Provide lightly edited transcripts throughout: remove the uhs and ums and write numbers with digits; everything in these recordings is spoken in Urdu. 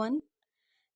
1।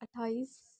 28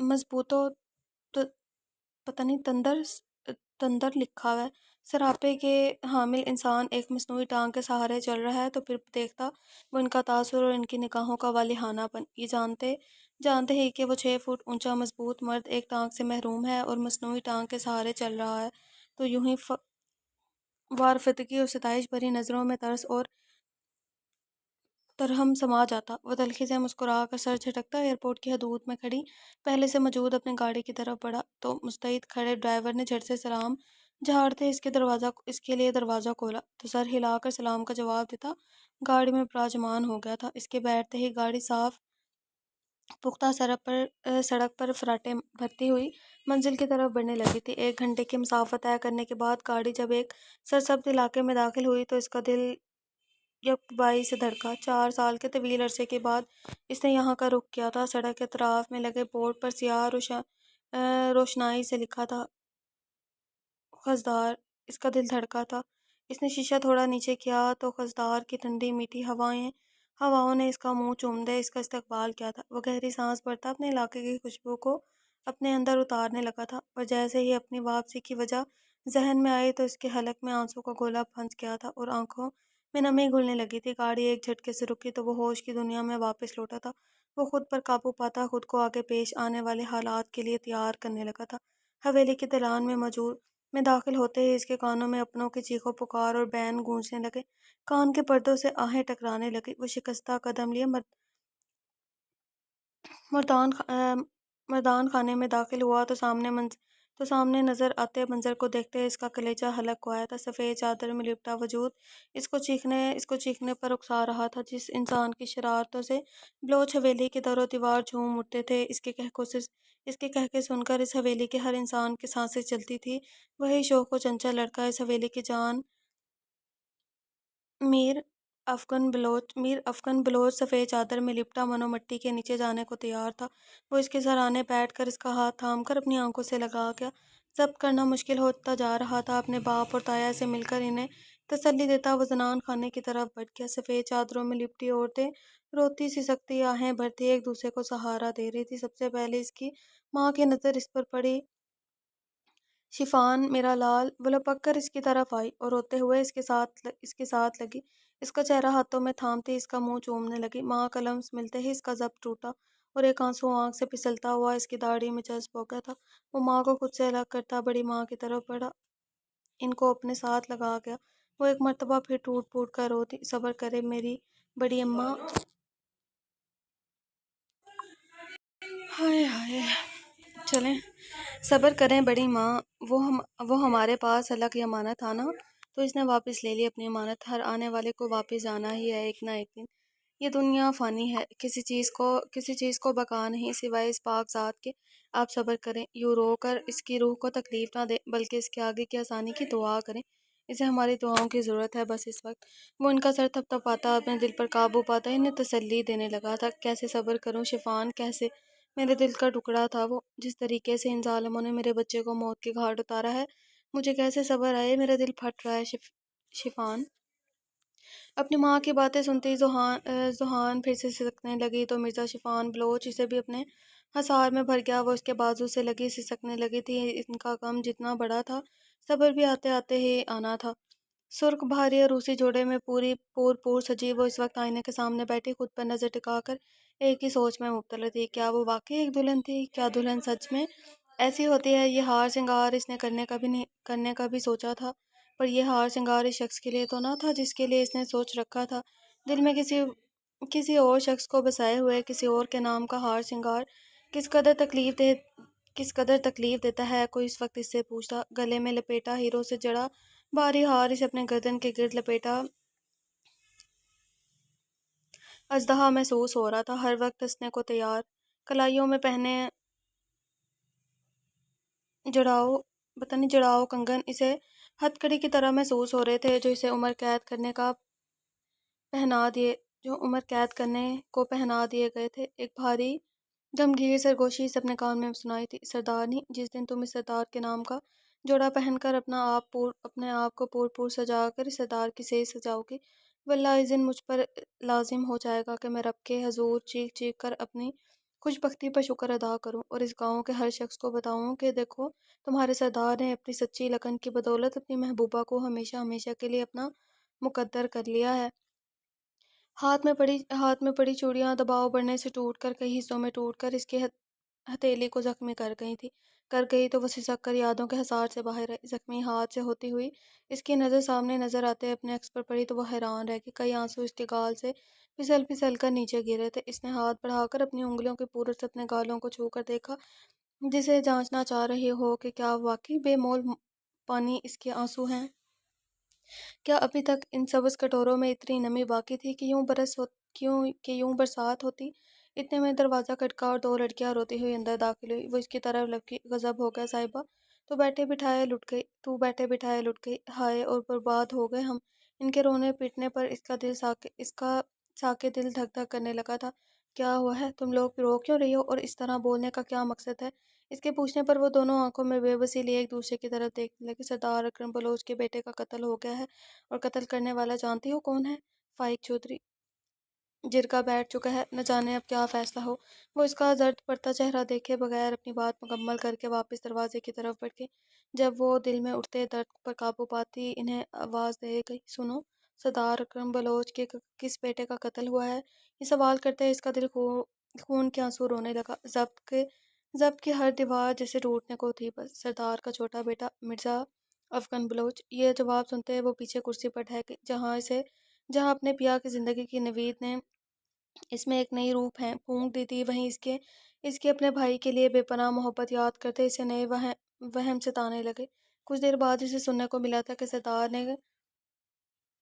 مضبوطو پتہ نہیں تندر لکھا ہوا ہے۔ سراپے کے حامل انسان ایک مصنوعی ٹانگ کے سہارے چل رہا ہے تو پھر دیکھتا وہ ان کا تاثر اور ان کی نگاہوں کا والہانہ پن، یہ جانتے ہی کہ وہ 6 فٹ اونچا مضبوط مرد ایک ٹانگ سے محروم ہے اور مصنوعی ٹانگ کے سہارے چل رہا ہے، تو یوں ہی وارفتگی اور ستائش بھری نظروں میں ترس اور ترہم سما جاتا۔ وہ تلخی سے مسکرا کر سر جھٹکتا، ایئرپورٹ کی حدود میں کھڑی پہلے سے موجود اپنی گاڑی کی طرف بڑھا تو مستعد کھڑے ڈرائیور نے جھٹ سے سلام جھاڑتے اس کے لیے دروازہ کھولا تو سر ہلا کر سلام کا جواب دیتا گاڑی میں براجمان ہو گیا تھا۔ اس کے بیٹھتے ہی گاڑی صاف پختہ سڑک پر فراٹے بھرتی ہوئی منزل کی طرف بڑھنے لگی تھی۔ 1 گھنٹے کی مسافت طے کرنے کے بعد گاڑی جب ایک سرسبز علاقے میں داخل ہوئی تو اس کا دل یکبائی سے دھڑکا۔ 4 سال کے طویل عرصے کے بعد اس نے یہاں کا رخ کیا تھا۔ سڑک کے اطراف میں لگے بورڈ پر سیاہ روشنائی سے لکھا تھا خضدار۔ اس کا دل دھڑکا تھا۔ اس نے شیشہ تھوڑا نیچے کیا تو خضدار کی ٹھنڈی میٹھی ہواؤں نے اس کا منہ چوم دے اس کا استقبال کیا تھا۔ وہ گہری سانس بھرتا اپنے علاقے کی خوشبو کو اپنے اندر اتارنے لگا تھا، پر جیسے ہی اپنی واپسی کی وجہ ذہن میں آئی تو اس کے حلق میں آنسوں کا گولا پھنس گیا تھا اور آنکھوں میں نمی گھلنے لگی تھی۔ گاڑی ایک جھٹکے سے رکی تو وہ ہوش کی دنیا میں واپس لوٹا تھا۔ وہ خود پر قابو پاتا خود کو آگے پیش آنے والے حالات کے لیے تیار کرنے لگا تھا۔ حویلی کے دالان میں داخل ہوتے ہی اس کے کانوں میں اپنوں کی چیخو پکار اور بین گونجنے لگے۔ کان کے پردوں سے آہیں ٹکرانے لگی۔ وہ شکستہ قدم لیے مردان خانے میں داخل ہوا تو سامنے نظر آتے منظر کو دیکھتے اس کا کلیجہ حلق کو آیا تھا۔ سفید چادر میں لپٹا وجود اس کو چیخنے پر اکسا رہا تھا۔ جس انسان کی شرارتوں سے بلوچ حویلی کے در و دیوار جھوم اٹھتے تھے، اس کے کہکے سن کر اس حویلی کے ہر انسان کی سانسیں چلتی تھی، وہی شوخ و چنچل لڑکا اس حویلی کی جان میر افغن بلوچ سفید چادر میں لپٹا منو مٹی کے نیچے جانے کو تیار تھا۔ وہ اس کے سرانے بیٹھ کر اس کا ہاتھ تھام کر اپنی آنکھوں سے لگا گیا۔ ضبط کرنا مشکل ہوتا جا رہا تھا۔ اپنے باپ اور تایا سے مل کر انہیں تسلی دیتا وہ زنان خانے کی طرف بڑھ گیا۔ سفید چادروں میں لپٹی عورتیں روتی سسکتی آہیں بھرتی ایک دوسرے کو سہارا دے رہی تھی۔ سب سے پہلے اس کی ماں کی نظر اس پر پڑی۔ شفان میرا لال، وہ لپک کر اس کی طرف آئی اور روتے ہوئے اس کے ساتھ لگی۔ اس کا چہرہ ہاتھوں میں تھامتی اس کا منہ چومنے لگی۔ ماں کا لمس ملتے ہی اس کا ضبط ٹوٹا اور ایک آنسو آنکھ سے پھسلتا ہوا اس کی داڑھی میں جذب ہو گیا تھا۔ وہ ماں کو خود سے الگ کرتا بڑی ماں کی طرف بڑھا، ان کو اپنے ساتھ لگا گیا۔ وہ ایک مرتبہ پھر ٹوٹ پھوٹ کر رو دی۔ صبر کرے میری بڑی اماں، ہائے ہائے چلیں صبر کریں بڑی ماں، وہ ہمارے پاس اللہ کی امانت تھا نا، تو اس نے واپس لے لی اپنی امانت۔ ہر آنے والے کو واپس جانا ہی ہے ایک نہ ایک دن۔ یہ دنیا فانی ہے، کسی چیز کو بقا نہیں سوائے اس پاک ذات کے۔ آپ صبر کریں، یوں رو کر اس کی روح کو تکلیف نہ دیں، بلکہ اس کے آگے کی آسانی کی دعا کریں۔ اسے ہماری دعاؤں کی ضرورت ہے بس اس وقت۔ وہ ان کا سر تھپ تھپاتا اپنے دل پر قابو پاتا انہیں تسلی دینے لگا تھا۔ کیسے صبر کروں شفان، کیسے؟ میرے دل کا ٹکڑا تھا وہ، جس طریقے سے ان ظالموں نے میرے بچے کو موت کے گھاٹ اتارا ہے، مجھے کیسے صبر آئے؟ میرا دل پھٹ رہا ہے شفان۔ اپنی ماں کی باتیں سنتی ذوحان پھر سے سسکنے لگی تو مرزا شفان بلوچ اسے بھی اپنے حصار میں بھر گیا۔ وہ اس کے بازو سے لگی سسکنے لگی تھی۔ ان کا غم جتنا بڑا تھا، صبر بھی آتے آتے ہی آنا تھا۔ سرخ بھاری اور روسی جوڑے میں پور سجی وہ اس وقت آئینے کے سامنے بیٹھی خود پر نظر ٹکا کر ایک ہی سوچ میں مبتلا تھی، کیا وہ واقعی ایک دلہن تھی؟ کیا دلہن سچ میں ایسی ہوتی ہے؟ یہ ہار سنگار اس نے کرنے کا بھی سوچا تھا، پر یہ ہار سنگار اس شخص کے لیے تو نہ تھا جس کے لیے اس نے سوچ رکھا تھا۔ دل میں کسی اور شخص کو بسائے ہوئے کسی اور کے نام کا ہار سنگار کس قدر تکلیف دیتا ہے، کوئی اس وقت اس سے پوچھتا۔ گلے میں لپیٹا ہیروں سے جڑا بھاری ہار اسے اپنے گردن کے گرد لپیٹا اژدہا محسوس ہو رہا تھا، ہر وقت ٹسنے کو تیار۔ کلائیوں میں پہنے جڑاؤ کنگن اسے ہتکڑی کی طرح محسوس ہو رہے تھے، جو عمر قید کرنے کو پہنا دیے گئے تھے۔ ایک بھاری غمگین سرگوشی اسے اپنے کان میں سنائی تھی۔ سردارنی، جس دن تم اس سردار کے نام کا جوڑا پہن کر اپنے آپ کو پور سجا کر اس سردار کی سیج سجاؤ گی، واللہ اس دن مجھ پر لازم ہو جائے گا کہ میں رب کے حضور چیخ چیخ کر اپنی خوش بختی پر شکر ادا کروں اور اس گاؤں کے ہر شخص کو بتاؤں کہ دیکھو تمہارے سردار نے اپنی سچی لگن کی بدولت اپنی محبوبہ کو ہمیشہ ہمیشہ کے لیے اپنا مقدر کر لیا ہے۔ ہاتھ میں پڑی چوڑیاں دباؤ بڑھنے سے ٹوٹ کر کئی حصوں میں ٹوٹ کر اس کی ہتھیلی کو زخمی کر گئی تو وہ سسک کر یادوں کے حصار سے باہر آئی۔ زخمی ہاتھ سے ہوتی ہوئی اس کی نظر سامنے نظر آتے اپنے عکس پر پڑی تو وہ حیران رہ گئی۔ کئی آنسو اس کے گال سے پھسل پھسل کر نیچے گرے تھے۔ اس نے ہاتھ بڑھا کر اپنی انگلیوں کی پورت سے اپنے گالوں کو چھو کر دیکھا، جسے جانچنا چاہ رہی ہو کہ کیا واقعی بے مول پانی اس کے آنسو ہیں؟ کیا ابھی تک ان سبز کٹوروں میں اتنی نمی باقی تھی کہ یوں برسات ہوتی؟ اتنے میں دروازہ کھٹکا اور دو لڑکیاں روتی ہوئی اندر داخل ہوئی۔ وہ اس کی طرف لپکی، غضب ہو گیا صاحبہ، تو بیٹھے بٹھائے لٹ گئی، ہائے اور برباد ہو گئے ہم۔ ان کے رونے پیٹنے پر اس کا ساکے دل دھک دھک کرنے لگا تھا۔ کیا ہوا ہے؟ تم لوگ رو کیوں رہی ہو اور اس طرح بولنے کا کیا مقصد ہے؟ اس کے پوچھنے پر وہ دونوں آنکھوں میں بے بسی لیے ایک دوسرے کی طرف دیکھنے لگے۔ سردار اکرم بلوچ کے بیٹے کا قتل ہو گیا ہے اور قتل کرنے والا جانتی ہو کون ہے؟ فائق چودھری۔ جرگہ بیٹھ چکا ہے، نہ جانے اب کیا فیصلہ ہو۔ وہ اس کا زرد پڑتا چہرہ دیکھے بغیر اپنی بات مکمل کر کے واپس دروازے کی طرف بڑھ گئی۔ جب وہ دل میں اٹھتے درد پر قابو پاتی انہیں آواز دے گئی، سنو، سردار اکرم بلوچ کے کس بیٹے کا قتل ہوا ہے؟ یہ سوال کرتے اس کا دل خون کے آنسو رونے لگا۔ ضبط کی ہر دیوار جیسے ٹوٹنے کو تھی بس۔ سردار کا چھوٹا بیٹا مرزا افغان بلوچ۔ یہ جواب سنتے وہ پیچھے کرسی پر ٹھہر گئی، جہاں اپنے پیا کی زندگی کی نوید نے اس میں ایک نئی روح پھونک دی تھی، وہیں اس کے اپنے بھائی کے لیے بے پناہ محبت یاد کرتے اسے نئے وہم ستانے لگے۔ کچھ دیر بعد اسے سننے کو ملا تھا کہ سردار نے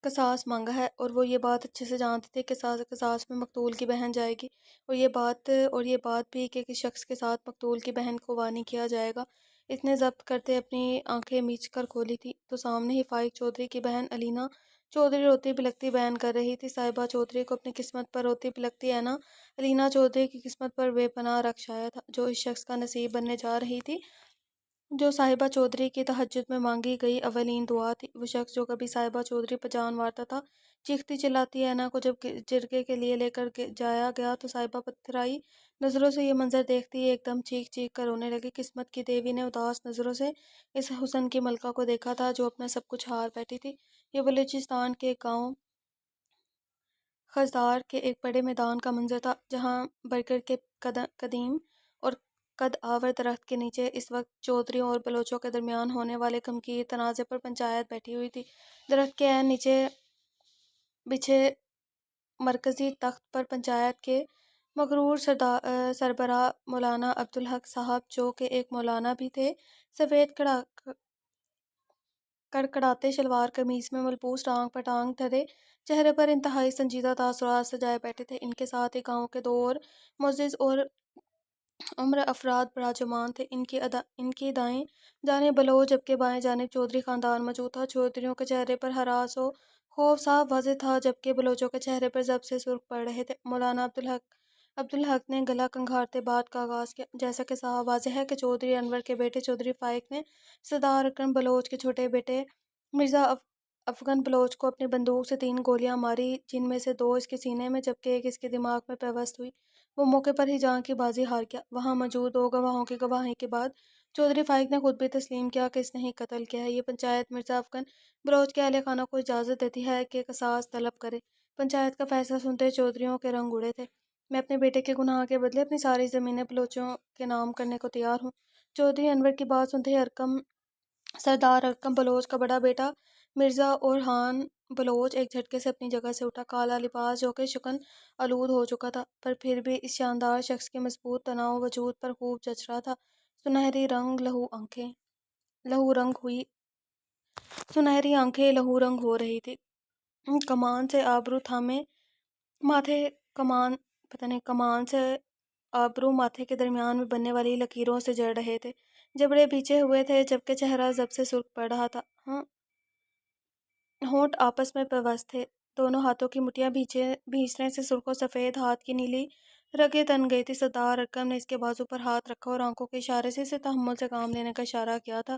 قصاص مانگا ہے، اور وہ یہ بات اچھے سے جانتے تھے کہ قصاص میں مقتول کی بہن جائے گی، اور یہ بات بھی کہ کس شخص کے ساتھ مقتول کی بہن کو وانی کیا جائے گا۔ اس نے ضبط کرتے اپنی آنکھیں میچ کر کھولی تھی تو سامنے ہی فائق چودھری کی بہن علینا چودھری روتی بلکتی بیان کر رہی تھی۔ صاحبہ چودھری کو اپنی قسمت پر روتی بلکتی اینا علینا چودھری کی قسمت پر بے پناہ رقص آیا تھا، جو اس شخص کا نصیب بننے جا رہی تھی جو صاحبہ چودھری کی تہجد میں مانگی گئی اولین دعا تھی۔ وہ شخص جو کبھی صاحبہ چودھری پر جان مارتا تھا۔ چیختی چلاتی اینا کو جب جرگے کے لیے لے کر جایا گیا تو صاحبہ پتھرائی نظروں سے یہ منظر دیکھتی ہی ایک دم چیخ چیخ کر رونے لگی۔ قسمت کی دیوی نے اداس نظروں سے اس حسن کی ملکہ کو دیکھا تھا جو اپنا سب کچھ ہار بیٹھی تھی۔ یہ بلوچستان کے ایک گاؤں خضدار کے ایک بڑے میدان کا منظر تھا، جہاں برگد کے قدیم اور قد آور درخت کے نیچے اس وقت چودھریوں اور بلوچوں کے درمیان ہونے والے غمگین تنازع پر پنچایت بیٹھی ہوئی تھی۔ درخت کے عین نیچے بچھے مرکزی تخت پر پنچایت کے مغرور سربراہ مولانا عبدالحق صاحب، جو کہ ایک مولانا بھی تھے، سفید کڑکڑاتے شلوار قمیض میں ملبوس، ٹانگ پر ٹانگ دھرے چہرے پر انتہائی سنجیدہ تاثرات سجائے بیٹھے تھے۔ ان کے ساتھ ہی گاؤں کے دو اور معزز اور عمر افراد براجمان تھے۔ ان کی دائیں جانب بلوچ جبکہ بائیں جانب چودھری خاندان موجود تھا۔ چودھریوں کے چہرے پر ہراس و خوف صاف واضح تھا، جبکہ بلوچوں کے چہرے پر ضبط سے سرخ پڑ رہے تھے۔ مولانا عبدالحق نے گلا کنگھارتے بات کا آغاز کیا، جیسا کہ صاف واضح ہے کہ چودھری انور کے بیٹے چودھری فائق نے سردار اکرم بلوچ کے چھوٹے بیٹے مرزا افغان بلوچ کو اپنی بندوق سے 3 گولیاں ماری، جن میں سے 2 اس کے سینے میں جبکہ ایک اس کے دماغ میں پیوست ہوئی۔ وہ موقع پر ہی جان کی بازی ہار گیا۔ وہاں موجود 2 گواہوں کی گواہی کے بعد چودھری فائق نے خود بھی تسلیم کیا کہ اس نے ہی قتل کیا ہے۔ یہ پنچایت مرزا افغان بلوچ کے اہل خانہ کو اجازت دیتی ہے کہ قصاص طلب کرے۔ پنچایت کا فیصلہ سنتے چودھریوں کے رنگ اڑے تھے۔ میں اپنے بیٹے کے گناہ کے بدلے اپنی ساری زمینیں بلوچوں کے نام کرنے کو تیار ہوں۔ چودھری انور کی بات سنتے ہی سردار ارکم بلوچ کا بڑا بیٹا مرزا اورحان بلوچ ایک جھٹکے سے اپنی جگہ سے اٹھا۔ کالا لباس جو کہ شکن آلود ہو چکا تھا، پر پھر بھی اس شاندار شخص کے مضبوط تناؤ وجود پر خوب جچ رہا تھا۔ سنہری آنکھیں لہو رنگ ہو رہی تھی۔ کمان سے آبرو ماتھے کے درمیان میں بننے والی لکیروں سے جڑ رہے تھے، جبڑے بھیچے ہوئے تھے، جبکہ چہرہ ضبط سے سرخ پڑ رہا تھا۔ ہونٹ آپس میں پیوست تھے، دونوں ہاتھوں کی مٹھیاں بھینچنے سے سرخ و سفید ہاتھ کی نیلی رگیں تن گئی تھی۔ سردار ارکم نے اس کے بازو پر ہاتھ رکھا اور آنکھوں کے اشارے سے اسے تحمل سے کام لینے کا اشارہ کیا تھا۔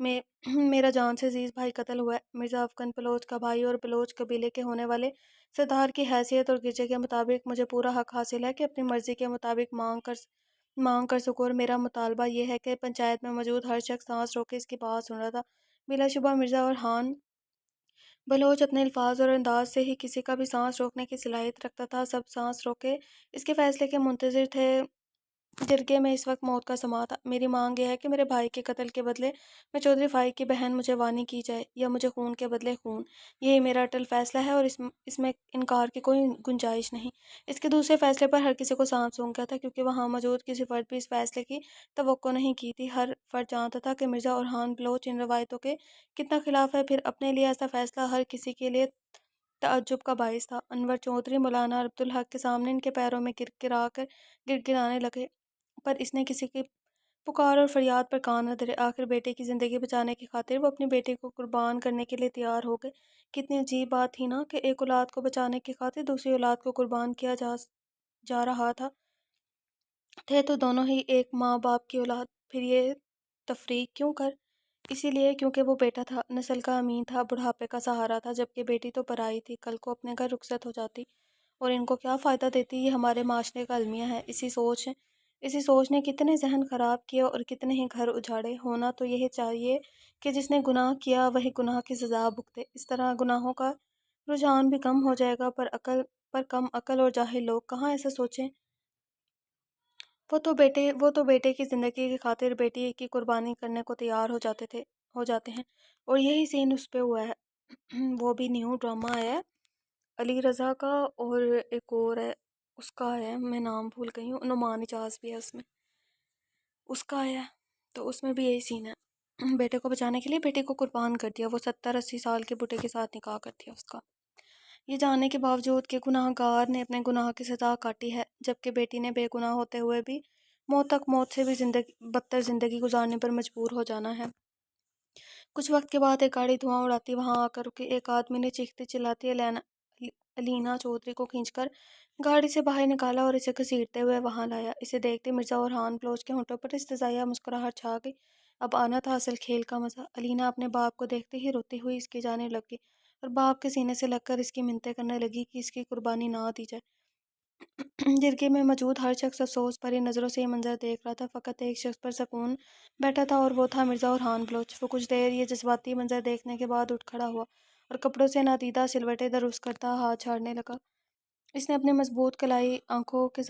میں میرا جان سے عزیز بھائی قتل ہوا ہے۔ مرزا افغان بلوچ کا بھائی اور بلوچ قبیلے کے ہونے والے سردار کی حیثیت اور گرجے کے مطابق مجھے پورا حق حاصل ہے کہ اپنی مرضی کے مطابق مانگ کر سکوں، اور میرا مطالبہ یہ ہے کہ پنچایت میں موجود ہر شخص سانس روکے اس کی بات سن رہا تھا۔ بلا شبہ مرزا اور خان بلوچ اپنے الفاظ اور انداز سے ہی کسی کا بھی سانس روکنے کی صلاحیت رکھتا تھا۔ سب سانس روکے اس کے فیصلے کے منتظر تھے۔ جرگے میں اس وقت موت کا سماع تھا۔ میری مانگ یہ ہے کہ میرے بھائی کے قتل کے بدلے میں چودھری فائق کی بہن مجھے وانی کی جائے، یا مجھے خون کے بدلے خون۔ یہی میرا اٹل فیصلہ ہے اور اس میں انکار کی کوئی گنجائش نہیں۔ اس کے دوسرے فیصلے پر ہر کسی کو سانپ سونگ گیا تھا، کیونکہ وہاں موجود کسی فرد بھی اس فیصلے کی توقع نہیں کی تھی۔ ہر فرد جانتا تھا کہ مرزا اورحان بلوچ ان روایتوں کے کتنا خلاف ہے، پھر اپنے لیے ایسا فیصلہ ہر کسی کے لیے تعجب کا باعث تھا۔ انور چودھری مولانا عبدالحق کے سامنے ان کے پیروں میں گر گرانے لگے، پر اس نے کسی کی پکار اور فریاد پر کان نہ دھرے۔ آخر بیٹے کی زندگی بچانے کی خاطر وہ اپنی بیٹی کو قربان کرنے کے لیے تیار ہو گئے۔ کتنی عجیب بات تھی نا کہ ایک اولاد کو بچانے کی خاطر دوسری اولاد کو قربان کیا جا رہا تھا۔ تھے تو دونوں ہی ایک ماں باپ کی اولاد، پھر یہ تفریق کیوں کر؟ اسی لیے کیونکہ وہ بیٹا تھا، نسل کا امین تھا، بڑھاپے کا سہارا تھا، جبکہ بیٹی تو پرائی تھی، کل کو اپنے گھر رخصت ہو جاتی اور ان کو کیا فائدہ دیتی۔ یہ ہمارے معاشرے کا المیہ ہے۔ اسی سوچ نے کتنے ذہن خراب کیے اور کتنے ہی گھر اجاڑے۔ ہونا تو یہ چاہیے کہ جس نے گناہ کیا وہی گناہ کی سزا بھگتے۔ اس طرح گناہوں کا رجحان بھی کم ہو جائے گا، پر کم عقل اور جاہل لوگ کہاں ایسا سوچیں۔ وہ تو بیٹے کی زندگی کی خاطر بیٹی کی قربانی کرنے کو تیار ہو جاتے ہیں، اور یہی سین اس پہ ہوا ہے۔ وہ بھی نیو ڈرامہ آیا ہے علی رضا کا، اور ایک اور ہے اس کا ہے، میں نام بھول گئی ہوں، نعمان اجاز بھی ہے اس میں، اس کا ہے۔ تو اس میں بھی یہی سین ہے، بیٹے کو بچانے کے لیے بیٹے کو قربان کر دیا۔ وہ 70-80 سال کے بڈھے کے ساتھ نکاح کر دیا اس کا، یہ جاننے کے باوجود کہ گناہ گار نے اپنے گناہ کی سزا کاٹی ہے، جبکہ بیٹی نے بے گناہ ہوتے ہوئے بھی موت سے بھی بدتر زندگی گزارنے پر مجبور ہو جانا ہے۔ کچھ وقت کے بعد ایک گاڑی دھواں اڑاتی وہاں آ کر رکی۔ ایک آدمی نے چیختی چلاتی علینا چودھری کو کھینچ کر گاڑی سے باہر نکالا اور اسے گھسیٹتے ہوئے وہاں لایا۔ اسے دیکھتے مرزا اورحان بلوچ کے ہونٹوں پر استزادہ مسکراہٹ چھا گئی۔ اب آنا تھا اصل کھیل کا مزہ۔ علینا اپنے باپ کو دیکھتے ہی روتی ہوئی اس کی جانب لگ گئی اور باپ کے سینے سے لگ کر اس کی منتیں کرنے لگی کہ اس کی قربانی نہ دی جائے۔ جرگے میں موجود ہر شخص افسوس بھری نظروں سے یہ منظر دیکھ رہا تھا۔ فقط ایک شخص پر سکون بیٹھا تھا اور وہ تھا مرزا اورحان بلوچ۔ وہ کچھ دیر یہ جذباتی منظر دیکھنے کے بعد اٹھ کھڑا ہوا اور کپڑوں سے نادیدہ سلوٹیں درست کرتا ہاتھ جھاڑنے لگا۔ اس نے اپنی مضبوط کلائی آنکھوں کے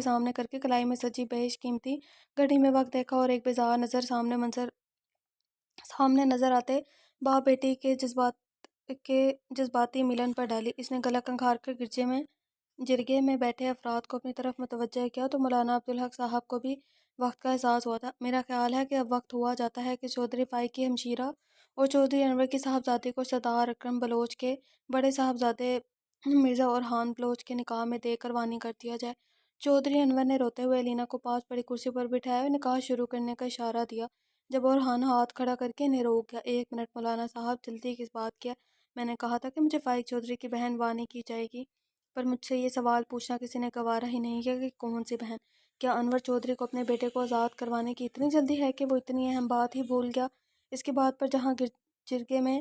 سامنے کر کے کلائی میں سجی بیش قیمتی گھڑی میں وقت دیکھا اور ایک بیزار سامنے نظر آتے باپ بیٹی کے جذباتی ملن پر ڈالی۔ اس نے گلا کھنگار کر جرگے میں بیٹھے افراد کو اپنی طرف متوجہ کیا تو مولانا عبدالحق صاحب کو بھی وقت کا احساس ہوا تھا۔ میرا خیال ہے کہ اب وقت ہوا جاتا ہے کہ چودھری فائق کی ہمشیرہ اور چودھری انور کی صاحبزادی کو سردار اکرم بلوچ کے بڑے صاحبزادے مرزا اورحان بلوچ کے نکاح میں دے کر وانی کر دیا جائے۔ چودھری انور نے روتے ہوئے علینا کو پاس پڑی کرسی پر بٹھایا اور نکاح شروع کرنے کا اشارہ دیا، جب اورحان ہاتھ کھڑا کر کے انہیں روک گیا۔ ایک منٹ مولانا صاحب، جلدی کس بات کی ہے؟ میں نے کہا تھا کہ مجھے فائق چودھری کی بہن وانی کی جائے گی، پر مجھ سے یہ سوال پوچھنا کسی نے گوارا ہی نہیں کیا کہ کون سی بہن؟ کیا انور چودھری کو اپنے بیٹے کو آزاد کروانے کی اتنی جلدی ہے کہ وہ اتنی اہم بات ہی بھول گیا؟ اس کی بات پر جہاں جرگے میں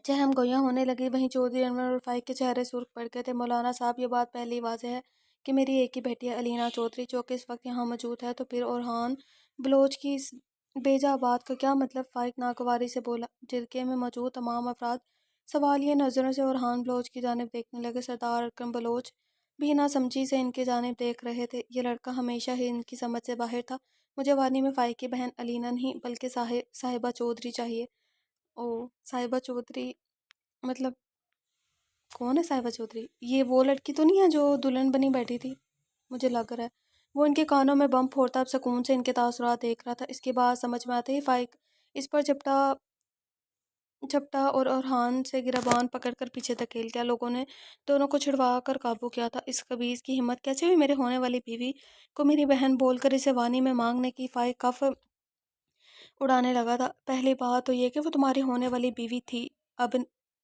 چہم گوئیاں ہونے لگی، وہیں چودھری انور اور فائق کے چہرے سرخ پڑ گئے تھے۔ مولانا صاحب، یہ بات پہلے ہی واضح ہے کہ میری ایک ہی بیٹی ہے علینا چودھری، جو کہ اس وقت یہاں موجود ہے، تو پھر اورحان بلوچ کی اس بیجا بات کا کیا مطلب؟ فائق ناگواری سے بولا۔ جرگے میں موجود تمام افراد سوالیہ نظروں سے اورحان بلوچ کی جانب دیکھنے لگے۔ سردار اکرم بلوچ بھی نہ سمجھی سے ان کی جانب دیکھ رہے تھے۔ یہ لڑکا ہمیشہ ہی ان کی سمجھ سے باہر تھا۔ مجھے وانی میں فائق کی بہن علینا نہیں بلکہ صاحبہ چودھری چاہیے۔ صاحبہ چودھری مطلب کون ہے صاحبہ چودھری؟ یہ وہ لڑکی تو نہیں ہے جو دلہن بنی بیٹھی تھی؟ مجھے لگ رہا ہے وہ ان کے کانوں میں بم پھوڑتا اب سکون سے ان کے تاثرات دیکھ رہا تھا۔ اس کی بات سمجھ میں آتے ہی فائق اس پر جھپٹا اور اورحان سے گریبان پکڑ کر پیچھے دھکیل دیا۔ لوگوں نے دونوں کو چھڑوا کر قابو کیا تھا۔ اس خبیث کی ہمت کیسے ہوئی میرے ہونے والی بیوی کو میری بہن بول کر اسے وانی میں مانگنے کی؟ فائق کف اڑانے لگا تھا۔ پہلی بات تو یہ کہ وہ تمہاری ہونے والی بیوی تھی،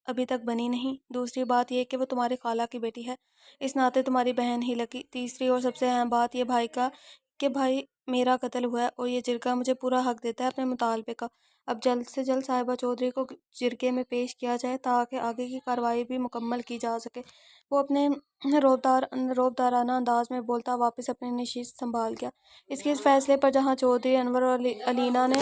ابھی تک بنی نہیں۔ دوسری بات یہ کہ وہ تمہاری خالہ کی بیٹی ہے، اس ناطے تمہاری بہن ہی لگی۔ تیسری اور سب سے اہم بات یہ کہ بھائی میرا قتل ہوا ہے اور یہ جرگہ مجھے پورا حق دیتا ہے اپنے مطالبے کا۔ اب جلد سے جلد صاحبہ چودھری کو جرگے میں پیش کیا جائے تاکہ آگے کی کارروائی بھی مکمل کی جا سکے۔ وہ اپنے رعبدارانہ انداز میں بولتا واپس اپنی نشست سنبھال گیا۔ اس کے اس فیصلے پر جہاں چودھری انور اور علینا نے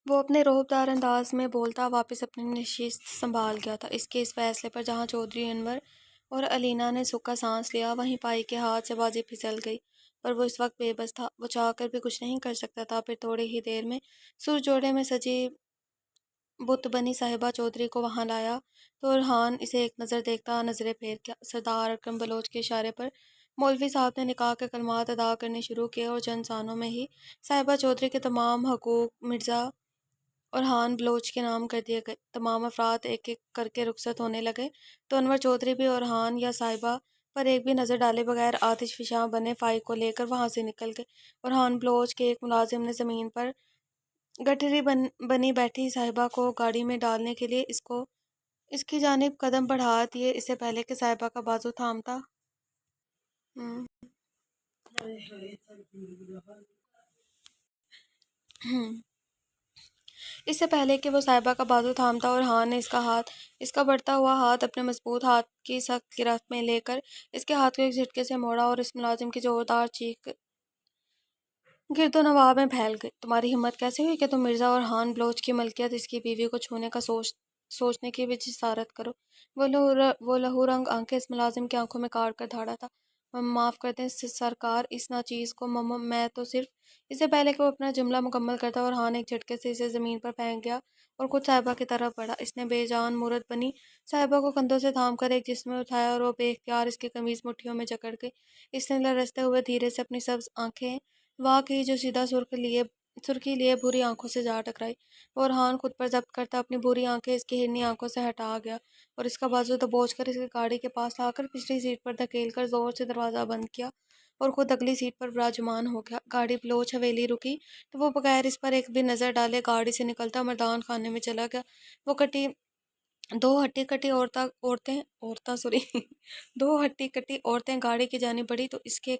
وہ اپنے رعبدار انداز میں بولتا واپس اپنی نشست سنبھال گیا تھا۔ اس کے اس فیصلے پر جہاں چودھری انور اور علینا نے سکا سانس لیا، وہیں پائی کے ہاتھ سے بازی پھسل گئی۔ پر وہ اس وقت بے بس تھا، وہ چاہ کر بھی کچھ نہیں کر سکتا تھا۔ پھر تھوڑی ہی دیر میں سر جوڑے میں سجی بت بنی صاحبہ چودھری کو وہاں لایا تو ارحان اسے ایک نظر دیکھتا نظریں پھیر گیا۔ سردار اکرم بلوچ کے اشارے پر مولوی صاحب نے نکاح کے کلمات ادا کرنے شروع کیے اور چند سانوں میں ہی صاحبہ چودھری کے تمام حقوق مرزا ارحان بلوچ کے نام کر دیے گئے۔ تمام افراد ایک ایک کر کے رخصت ہونے لگے تو انور چودھری بھی ارحان یا صاحبہ پر ایک بھی نظر ڈالے بغیر آتش فشاں بنے فائق کو لے کر وہاں سے نکل گئے۔ ارحان بلوچ کے ایک ملازم نے زمین پر گٹھری بنی بیٹھی صاحبہ کو گاڑی میں ڈالنے کے لیے اس کی جانب قدم بڑھا دیے، اس سے پہلے کہ صاحبہ کا بازو تھامتا ہم، ہم، اس سے پہلے کہ وہ صاحبہ کا بازو تھامتا ارحان نے اس کا بڑھتا ہوا ہاتھ اپنے مضبوط ہاتھ کی سخت گرفت میں لے کر اس کے ہاتھ کو ایک جھٹکے سے موڑا اور اس ملازم کی زوردار چیخ گرد و نواح میں پھیل گئی۔ تمہاری ہمت کیسے ہوئی کہ تم مرزا ارحان بلوچ کی ملکیت اس کی بیوی کو چھونے کا سوچنے کی بھی جسارت کرو؟ وہ لہو رنگ آنکھیں اس ملازم کی آنکھوں میں کاٹ کر دھاڑا تھا۔ معاف کر دیں سرکار، اس ناچیز کو میں تو صرف… اس سے پہلے کہ وہ اپنا جملہ مکمل کرتا ارحان ایک جھٹکے سے اسے زمین پر پھینک گیا اور خود صاحبہ کی طرف بڑھا۔ اس نے بے جان مورت بنی صاحبہ کو کندھوں سے تھام کر ایک جسم میں اٹھایا اور وہ بے اختیار اس کی قمیض مٹھیوں میں جکڑ گئی۔ اس نے لرزتے ہوئے دھیرے سے اپنی سبز آنکھیں وا کی جو سیدھا سرخی لیے بھوری آنکھوں سے جا ٹکرائی۔ وہ ارحان خود پر ضبط کرتا اپنی بھوری آنکھیں اس کی ہرنی آنکھوں سے ہٹا گیا اور اس کا بازو دبوچ کر اسے گاڑی کے پاس لا کر پچھلی سیٹ پر دھکیل کر زور سے دروازہ بند کیا اور خود اگلی سیٹ پر براجمان ہو گیا۔ گاڑی بلوچ حویلی رکی تو وہ بغیر اس پر ایک بھی نظر ڈالے گاڑی سے نکلتا مردان خانے میں چلا گیا۔ وہ دو ہٹی کٹی عورتیں گاڑی کی جانب بڑھی تو اس کے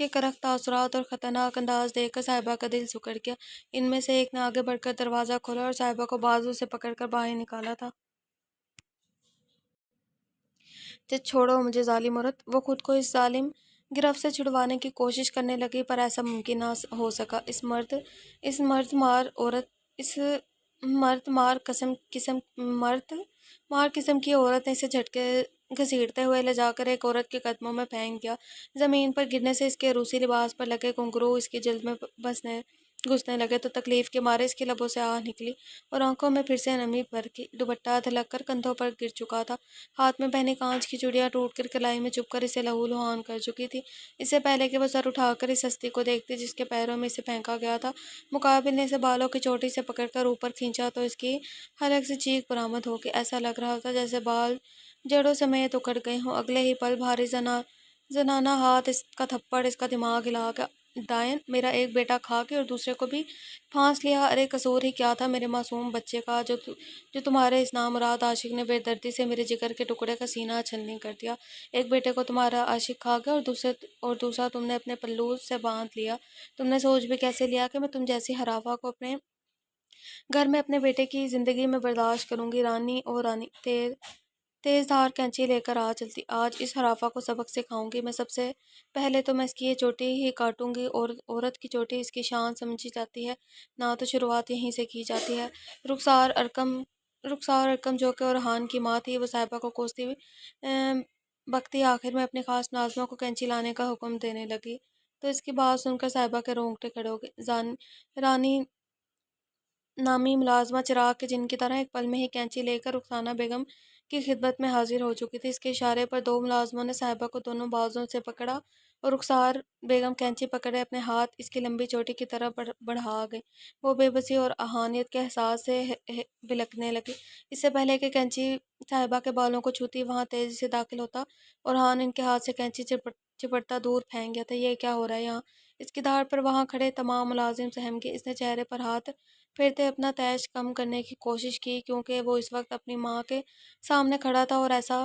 کرخت تاثرات اور خطرناک انداز دیکھ کر صاحبہ کا دل سکڑ گیا۔ ان میں سے ایک نے آگے بڑھ کر دروازہ کھولا اور صاحبہ کو بازو سے پکڑ کر باہر نکالا تھا۔ چھوڑو مجھے ظالم عورت! وہ خود کو اس ظالم گرفت سے چھڑوانے کی کوشش کرنے لگی پر ایسا ممکن نہ ہو سکا۔ اس مرد مار قسم کی عورت نے اسے جھٹکے گھسیٹتے ہوئے لے جا کر ایک عورت کے قدموں میں پھینک دیا۔ زمین پر گرنے سے اس کے روسی لباس پر لگے گھنگرو اس کی جلد میں گھسنے لگے تو تکلیف کے مارے اس کی لبوں سے آہ نکلی اور آنکھوں میں پھر سے نمی بھر گئی۔ دوپٹہ دھلک کر کندھوں پر گر چکا تھا۔ ہاتھ میں پہنی کانچ کی چوڑیاں ٹوٹ کر کلائی میں چبھ کر اسے لہو لہان کر چکی تھی۔ اس سے پہلے کہ وہ سر اٹھا کر اس ہستی کو دیکھتی جس کے پیروں میں اسے پھینکا گیا تھا، مقابل نے اسے بالوں کی چوٹی سے پکڑ کر اوپر کھینچا تو اس کی حلق سے چیخ برآمد ہو گئی۔ ایسا لگ رہا تھا جیسے بال جڑوں سمیت اکھڑ گئے ہوں۔ اگلے ہی پل بھاری زنانہ ہاتھ اس کا تھپڑ اس کا دماغ ہلا گیا۔ ڈائن! میرا ایک بیٹا کھا کے اور دوسرے کو بھی پھانس لیا۔ ارے قصور ہی کیا تھا میرے معصوم بچے کا جو تمہارے اس نامراد عاشق نے بے دردی سے میرے جگر کے ٹکڑے کا سینہ چھلنی کر دیا۔ ایک بیٹے کو تمہارا عاشق کھا گیا اور دوسرا تم نے اپنے پلو سے باندھ لیا۔ تم نے سوچ بھی کیسے لیا کہ میں تم جیسی حرافہ کو اپنے گھر میں اپنے بیٹے کی زندگی میں برداشت کروں گی؟ رانی او رانی! تیز دھار کینچی لے کر آ چلتی۔ آج اس حرافہ کو سبق سکھاؤں گی میں۔ سب سے پہلے تو میں اس کی یہ چوٹی ہی کاٹوں گی۔ عورت کی چوٹی اس کی شان سمجھی جاتی ہے نا، تو شروعات یہیں سے کی جاتی ہے۔ رخسار ارقم جو کہ ارحان کی ماں تھی، وہ صاحبہ کو کوستی بکتی آخر میں اپنی خاص ملازمہ کو کینچی لانے کا حکم دینے لگی تو اس کی بات سن کر صاحبہ کے رونگٹے کھڑے ہو گئے۔ رانی نامی ملازمہ چراغ کے جن کی طرح ایک پل میں ہی کینچی لے کر رخسانہ بیگم کی خدمت میں حاضر ہو چکی تھی۔ اس کے اشارے پر دو ملازموں نے صاحبہ کو دونوں بازوؤں سے پکڑا اور رخسار بیگم کینچی پکڑے اپنے ہاتھ اس کی لمبی چوٹی کی طرف بڑھا گئی۔ وہ بے بسی اور اہانیت کے احساس سے بلکنے لگی۔ اس سے پہلے کہ کینچی صاحبہ کے بالوں کو چھوتی وہاں تیزی سے داخل ہوتا ارحان ان کے ہاتھ سے کینچی چپٹتا دور پھینک گیا تھا۔ یہ کیا ہو رہا ہے یہاں؟ اس کی دھاڑ پر وہاں کھڑے تمام ملازم سہم گئے۔ اس نے چہرے پر ہاتھ پھیرتے اپنا طیش کم کرنے کی کوشش کی کیونکہ وہ اس وقت اپنی ماں کے سامنے کھڑا تھا اور ایسا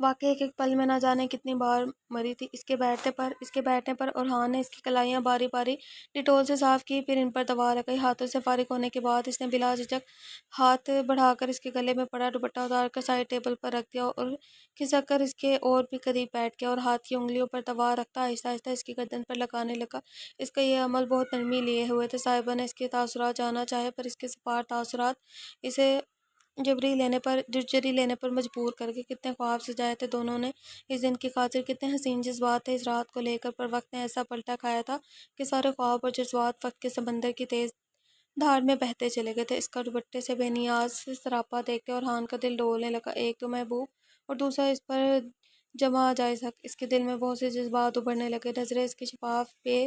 واقعی ایک ایک پل میں نہ جانے کتنی بار مری تھی۔ اس کے بیٹھنے پر اورحان نے اس کی کلائیاں باری باری ڈیٹول سے صاف کی، پھر ان پر دوا لگائی۔ ہاتھوں سے فارغ ہونے کے بعد اس نے بلا جھجک ہاتھ بڑھا کر اس کے گلے میں پڑا دوپٹہ اتار کر سائڈ ٹیبل پر رکھ دیا اور کھسک کر اس کے اور بھی قریب بیٹھ گیا اور ہاتھ کی انگلیوں پر دوا رکھتا آہستہ آہستہ اس کی گردن پر لگانے لگا۔ اس کا یہ عمل بہت نرمی لیے ہوئے تھا۔ صاحبہ نے اس کے تاثرات جاننا چاہے پر اس کے سپار تاثرات اسے جرجری لینے پر مجبور کر گئے۔ کتنے خواب سجائے تھے دونوں نے اس دن کی خاطر، کتنے حسین جذبات تھے اس رات کو لے کر، پر وقت نے ایسا پلٹا کھایا تھا کہ سارے خواب اور جذبات وقت کے سمندر کی تیز دھار میں بہتے چلے گئے تھے۔ اس کا دوپٹے سے بے نیاز سراپا دیکھ کے اورحان کا دل ڈولنے لگا۔ ایک تو محبوب اور دوسرا اس پر جمع جائز حق۔ اس کے دل میں بہت سے جذبات ابھرنے لگے۔ نظریں اس کی شفاف بے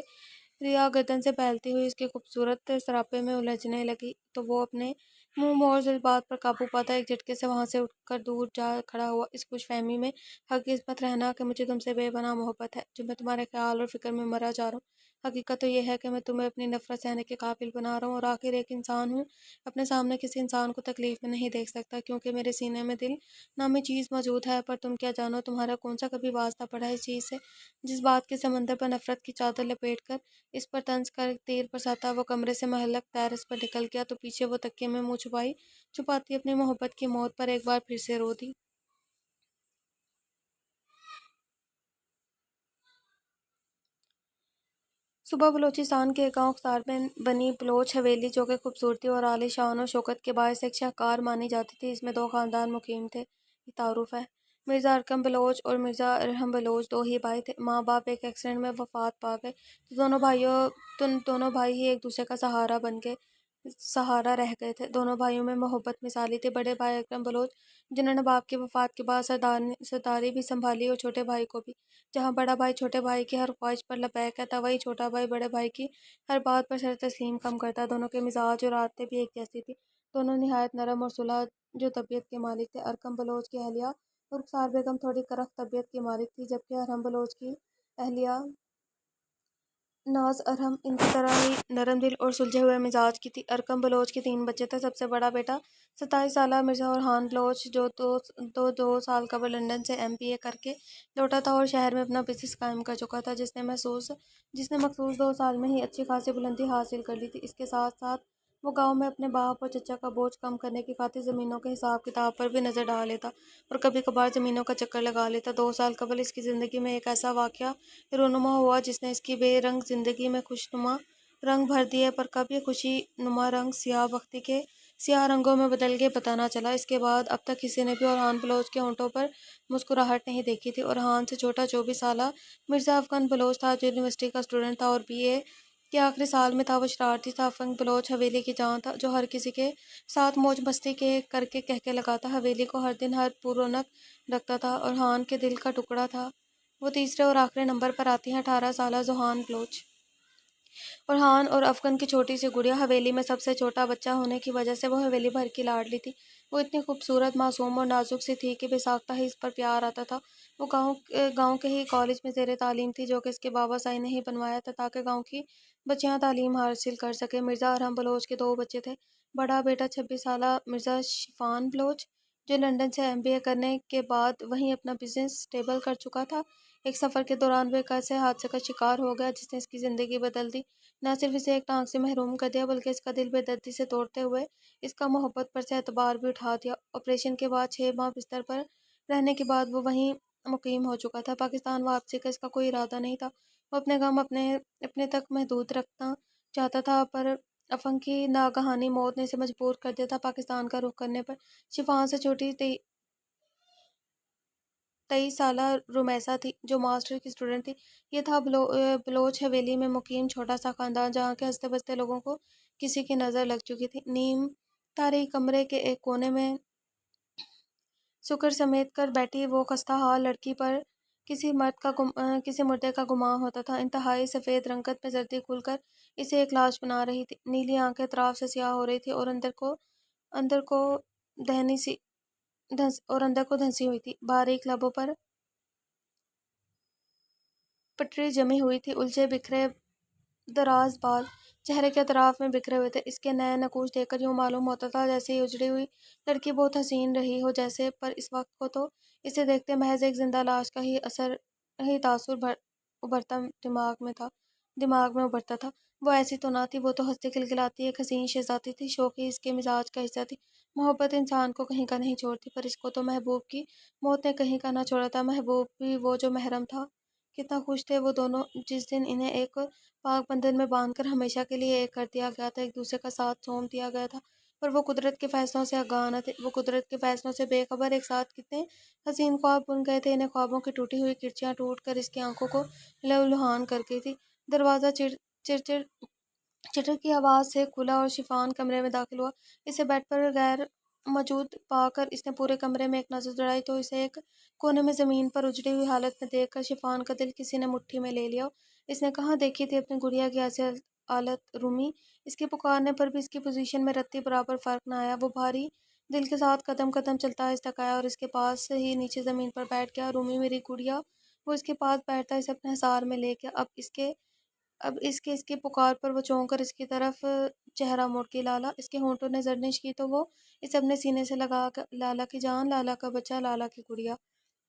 ریا گردن سے پھیلتی ہوئی اس کے خوبصورت سراپے میں الجھنے لگی تو وہ اپنے منہ موڑ جذبات پر قابو پاتا ایک جھٹکے سے وہاں سے اٹھ کر دور جا کھڑا ہوا، اس خوش فہمی میں ہرگز مت رہنا کہ مجھے تم سے بے پناہ محبت ہے، جو میں تمہارے خیال اور فکر میں مرا جا رہا ہوں۔ حقیقت تو یہ ہے کہ میں تمہیں اپنی نفرت سہنے کے قابل بنا رہا ہوں، اور آخر ایک انسان ہوں، اپنے سامنے کسی انسان کو تکلیف میں نہیں دیکھ سکتا، کیونکہ میرے سینے میں دل نامی چیز موجود ہے، پر تم کیا جانو تمہارا کون سا کبھی واسطہ پڑا ہے اس چیز سے۔ جس بات کے سمندر پر نفرت کی چادر لپیٹ کر اس پر طنز کر تیر برساتا وہ کمرے سے محلق ٹیرس پر نکل گیا تو پیچھے وہ تکیے میں منہ چھپاتی اپنی محبت کی موت پر ایک بار پھر سے رو دی۔ صبح بلوچستان کے ایک گاؤں خسار میں بنی بلوچ حویلی، جو کہ خوبصورتی اور عالی شان و شوکت کے باعث ایک شاہکار مانی جاتی تھی، اس میں دو خاندان مقیم تھے۔ یہ تعارف ہے۔ مرزا ارکم بلوچ اور مرزا ارحم بلوچ دو ہی بھائی تھے۔ ماں باپ ایک ایکسیڈنٹ میں وفات پا گئے تو دونوں بھائی ہی ایک دوسرے کا سہارا رہ گئے تھے۔ دونوں بھائیوں میں محبت مثالی تھی۔ بڑے بھائی اکرم بلوچ، جنہوں نے باپ کی وفات کے بعد سرداری بھی سنبھالی، اور چھوٹے بھائی کو بھی۔ جہاں بڑا بھائی چھوٹے بھائی کی ہر خواہش پر لبیک کہتا، وہیں چھوٹا بھائی بڑے بھائی کی ہر بات پر سر تسلیم کم کرتا۔ دونوں کے مزاج اور عادتیں بھی ایک جیسی تھی۔ دونوں نہایت نرم اور صلح جو طبیعت کے مالک تھے۔ ارکم بلوچ کی اہلیہ رخسار بیگم تھوڑی کرخت طبیعت کی مالک تھی، جبکہ ارحم بلوچ کی اہلیہ ناز ارحم ان کی طرح ہی نرم دل اور سلجھے ہوئے مزاج کی تھی۔ ارکم بلوچ کے 3 بچے تھے۔ سب سے بڑا بیٹا 27 سالہ مرزا اورحان بلوچ، جو دو سال قبل لندن سے MBA کر کے لوٹا تھا اور شہر میں اپنا بزنس قائم کر چکا تھا، جس نے مخصوص 2 سال میں ہی اچھی خاصی بلندی حاصل کر لی تھی۔ اس کے ساتھ ساتھ وہ گاؤں میں اپنے باپ اور چچا کا بوجھ کم کرنے کی خاطر زمینوں کے حساب کتاب پر بھی نظر ڈال لیتا اور کبھی کبھار زمینوں کا چکر لگا لیتا۔ 2 سال قبل اس کی زندگی میں ایک ایسا واقعہ رونما ہوا جس نے اس کی بے رنگ زندگی میں خوشنما رنگ بھر دیے، پر کب یہ خوشی نما رنگ سیاہ بختی کے سیاہ رنگوں میں بدل گئے پتہ نہ چلا۔ اس کے بعد اب تک کسی نے بھی اورحان بلوچ کے ہونٹوں پر مسکراہٹ نہیں دیکھی تھی۔ اورحان سے چھوٹا 24 سالہ مرزا افغان بلوچ تھا، جو یونیورسٹی کا اسٹوڈنٹ تھا اور BA کے آخری سال میں تھا۔ وہ شرارتی تھا۔ افغان بلوچ حویلی کی جان تھا، جو ہر کسی کے ساتھ موج مستی کر کے کہکے لگاتا، حویلی کو ہر دن ہر پر رونق رکھتا تھا۔ اورحان کے دل کا ٹکڑا تھا۔ وہ تیسرے اور آخری نمبر پر آتی ہیں 18 سالہ ذوحان بلوچ۔ اورحان اور افغان کی چھوٹی سی گڑیا حویلی میں سب سے چھوٹا بچہ ہونے کی وجہ سے وہ حویلی بھر کی لاڈلی تھی۔ وہ اتنی خوبصورت، معصوم اور نازک سی تھی کہ بے ساختہ ہی اس پر پیار آتا تھا۔ وہ گاؤں کے ہی کالج میں زیر تعلیم تھی، جو کہ اس کے بابا سائی نے ہی بنوایا تھا تاکہ گاؤں کی بچیاں تعلیم حاصل کر سکیں۔ مرزا ارحم بلوچ کے 2 بچے تھے۔ بڑا بیٹا 26 سالہ مرزا شفان بلوچ، جو لندن سے MBA کرنے کے بعد وہیں اپنا بزنس اسٹیبل کر چکا تھا۔ ایک سفر کے دوران وہ ایک ایسے حادثے کا شکار ہو گیا جس نے اس کی زندگی بدل دی۔ نہ صرف اسے ایک ٹانگ سے محروم کر دیا، بلکہ اس کا دل بے دردی سے توڑتے ہوئے اس کا محبت پر سے اعتبار بھی اٹھا دیا۔ آپریشن کے بعد 6 ماہ بستر پر رہنے کے بعد وہ وہیں مقیم ہو چکا تھا۔ پاکستان واپسی کا اس کا کوئی ارادہ نہیں تھا۔ وہ اپنے غم اپنے تک محدود رکھنا چاہتا تھا، پر افغان کی ناگہانی موت نے اسے مجبور کر دیا تھا پاکستان کا رخ کرنے پر۔ شفان سے چھوٹی 23 سالہ رمیسا تھی، جو ماسٹر کی اسٹوڈنٹ تھی۔ یہ تھا بلوچ حویلی میں مقیم چھوٹا سا خاندان، جہاں کے ہنستے بستے لوگوں کو کسی کی نظر لگ چکی تھی۔ نیم تاریک کمرے کے ایک کونے میں سکر سمیٹ کر بیٹھی وہ خستہ حال لڑکی پر کسی مردے کا گمان ہوتا تھا۔ انتہائی سفید رنگت میں زردی کھل کر اسے ایک لاش بنا رہی تھی۔ نیلی آنکھیں اطراف سے سیاہ ہو رہی تھیں اور اندر کو دھنسی ہوئی تھی۔ باریک لبوں پر پٹری جمی ہوئی تھی۔ الجھے بکھرے دراز بال چہرے کے اطراف میں بکھرے ہوئے تھے۔ اس کے نئے نقوش دیکھ کر یوں معلوم ہوتا تھا جیسے یہ اجڑی ہوئی لڑکی بہت حسین رہی ہو جیسے، پر اس وقت کو تو اسے دیکھتے محض ایک زندہ لاش کا ہی تاثر ابھرتا دماغ میں ابھرتا تھا۔ وہ ایسی تو نہ تھی، وہ تو ہنستی کھلکھلاتی ایک حسین شہزادی تھی۔ شوخی اس کے مزاج کا حصہ تھی۔ محبت انسان کو کہیں کا نہیں چھوڑتی، پر اس کو تو محبوب کی موت نے کہیں کا نہ چھوڑا تھا۔ محبوب بھی وہ جو محرم تھا۔ کتنا خوش تھے وہ دونوں جس دن انہیں ایک پاک بندھن میں باندھ کر ہمیشہ کے لیے ایک کر دیا گیا تھا، ایک دوسرے کا ساتھ سونپ دیا گیا تھا۔ پر وہ قدرت کے فیصلوں سے آگاہ نہ تھے، وہ قدرت کے فیصلوں سے بے خبر۔ ایک ساتھ کتنے حسین خواب بن گئے تھے، انہیں خوابوں کی ٹوٹی ہوئی کرچیاں ٹوٹ کر اس کی آنکھوں کو لہولہان کر گئی تھی۔ دروازہ چٹر کی آواز سے کھلا اور شفان کمرے میں داخل ہوا۔ اسے بیڈ پر غیر موجود پا کر اس نے پورے کمرے میں ایک نظر دوڑائی تو اسے ایک کونے میں زمین پر اجڑی ہوئی حالت میں دیکھ کر شفان کا دل کسی نے مٹھی میں لے لیا۔ اس نے کہاں دیکھی تھی اپنی گڑیا کی ایسی حالت؟ رومی! اس کے پکارنے پر بھی اس کی پوزیشن میں رتی برابر فرق نہ آیا۔ وہ بھاری دل کے ساتھ قدم قدم چلتا آہستہ آیا اور اس کے پاس ہی نیچے زمین پر بیٹھ گیا۔ رومی میری گڑیا! وہ اس کے پاس بیٹھتا اسے اپنے حصار میں لے گیا۔ اب اس کی پکار پر وہ چونک کر اس کی طرف چہرہ موڑ کے لالا! اس کے ہونٹوں نے زرنش کی تو وہ اسے اپنے سینے سے لگا کر لالا کی جان، لالا کا بچہ، لالا کی گڑیا!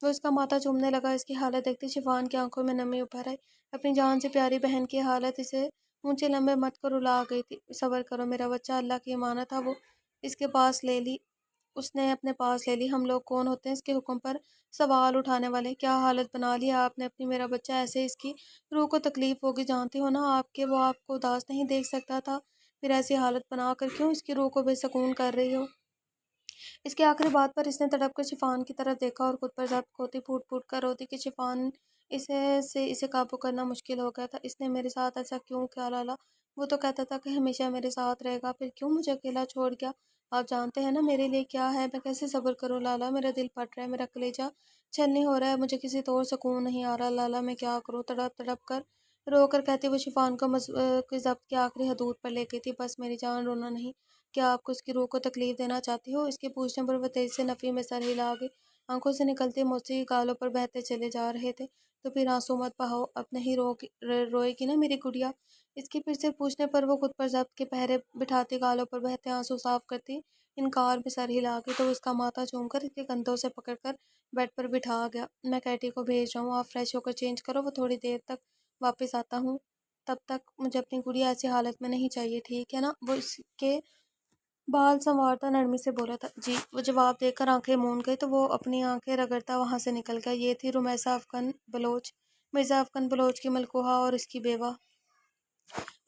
وہ اس کا ماتھا چومنے لگا۔ اس کی حالت دیکھتے شفان کی آنکھوں میں نمی ابھر آئی۔ اپنی جان سے پیاری بہن کی حالت اسے اونچے لمبے مت کر رلا گئی تھی۔ صبر کرو میرا بچہ، اللہ کی امانت ہے، وہ اس نے اپنے پاس لے لی۔ ہم لوگ کون ہوتے ہیں اس کے حکم پر سوال اٹھانے والے؟ کیا حالت بنا لی آپ نے اپنی میرا بچہ! ایسے اس کی روح کو تکلیف ہوگی، جانتی ہو نا آپ کہ وہ آپ کو اداس نہیں دیکھ سکتا تھا، پھر ایسی حالت بنا کر کیوں اس کی روح کو بے سکون کر رہی ہو؟ اس کی آخری بات پر اس نے تڑپ کر شفان کی طرف دیکھا اور خود پر ضبط کھوتی پھوٹ پھوٹ کر روتی کہ شفان اسے قابو کرنا مشکل ہو گیا تھا۔ اس نے میرے ساتھ ایسا کیوں کیا لالا؟ وہ تو کہتا تھا کہ ہمیشہ میرے ساتھ رہے گا، پھر کیوں مجھے اکیلا چھوڑ گیا؟ آپ جانتے ہیں نا میرے لیے کیا ہے، میں کیسے صبر کروں لالا؟ میرا دل پھٹ رہا ہے، میرا کلیجہ چھلنی ہو رہا ہے، مجھے کسی طور سکون نہیں آ رہا لالا، میں کیا کروں؟ تڑپ تڑپ کر رو کر کہتی وہ شفان کی ضبط کی آخری حدود پر لے گئی تھی۔ بس میری جان، رونا نہیں۔ کیا آپ کو اس کی روح کو تکلیف دینا چاہتی ہو؟ اس کے پوچھنے پر وہ تیزی سے نفی میں سر ہلا گئی۔ آنکھوں سے نکلتے موتی گالوں پر بہتے چلے جا رہے تھے۔ تو پھر آنسو مت بہاؤ، اب نہیں روئے گی نا میری گڑیا؟ اس کے پھر سے پوچھنے پر وہ خود پر ضبط کے پہرے بٹھاتی گالوں پر بہتے آنسو صاف کرتی انکار میں سر ہلا گئی تو اس کا ماتھا چوم کر اس کے کندھوں سے پکڑ کر بیڈ پر بٹھا گیا۔ میں کیٹی کو بھیج رہا ہوں، آپ فریش ہو کر چینج کرو، وہ تھوڑی دیر تک واپس آتا ہوں، تب تک مجھے اپنی گڑیا ایسی حالت میں نہیں چاہیے، ٹھیک ہے نا؟ وہ اس کے بال سنوارتا نرمی سے بولا تھا۔ جی۔ وہ جواب دے کر آنکھیں مون گئی تو وہ اپنی آنکھیں رگڑتا وہاں سے نکل گیا۔ یہ تھی رمیسا افغان بلوچ، مرزا افغان بلوچ کی ملکوہا اور اس کی بیوہ۔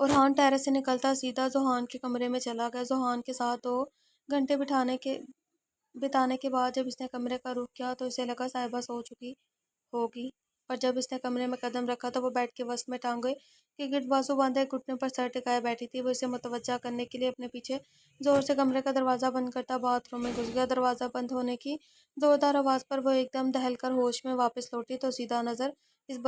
اورحان ٹیرس سے نکلتا سیدھا ذوحان کے کمرے میں چلا گیا۔ ذوحان کے ساتھ 2 گھنٹے بتانے کے بعد جب اس نے کمرے کا رخ کیا تو اسے لگا صاحبہ سو چکی ہوگی، پر جب اس نے کمرے میں قدم رکھا تو وہ بیڈ کے وسط میں ٹانگیں کے گرد بازو باندھے گھٹنے پر سر ٹکائے بیٹھی تھی۔ وہ اسے متوجہ کرنے کے لیے اپنے پیچھے زور سے کمرے کا دروازہ بند کرتا باتھ روم میں گھس گیا۔ دروازہ بند ہونے کی زوردار آواز پر وہ ایک دم دہل کر ہوش میں واپس لوٹی تو سیدھا نظر اس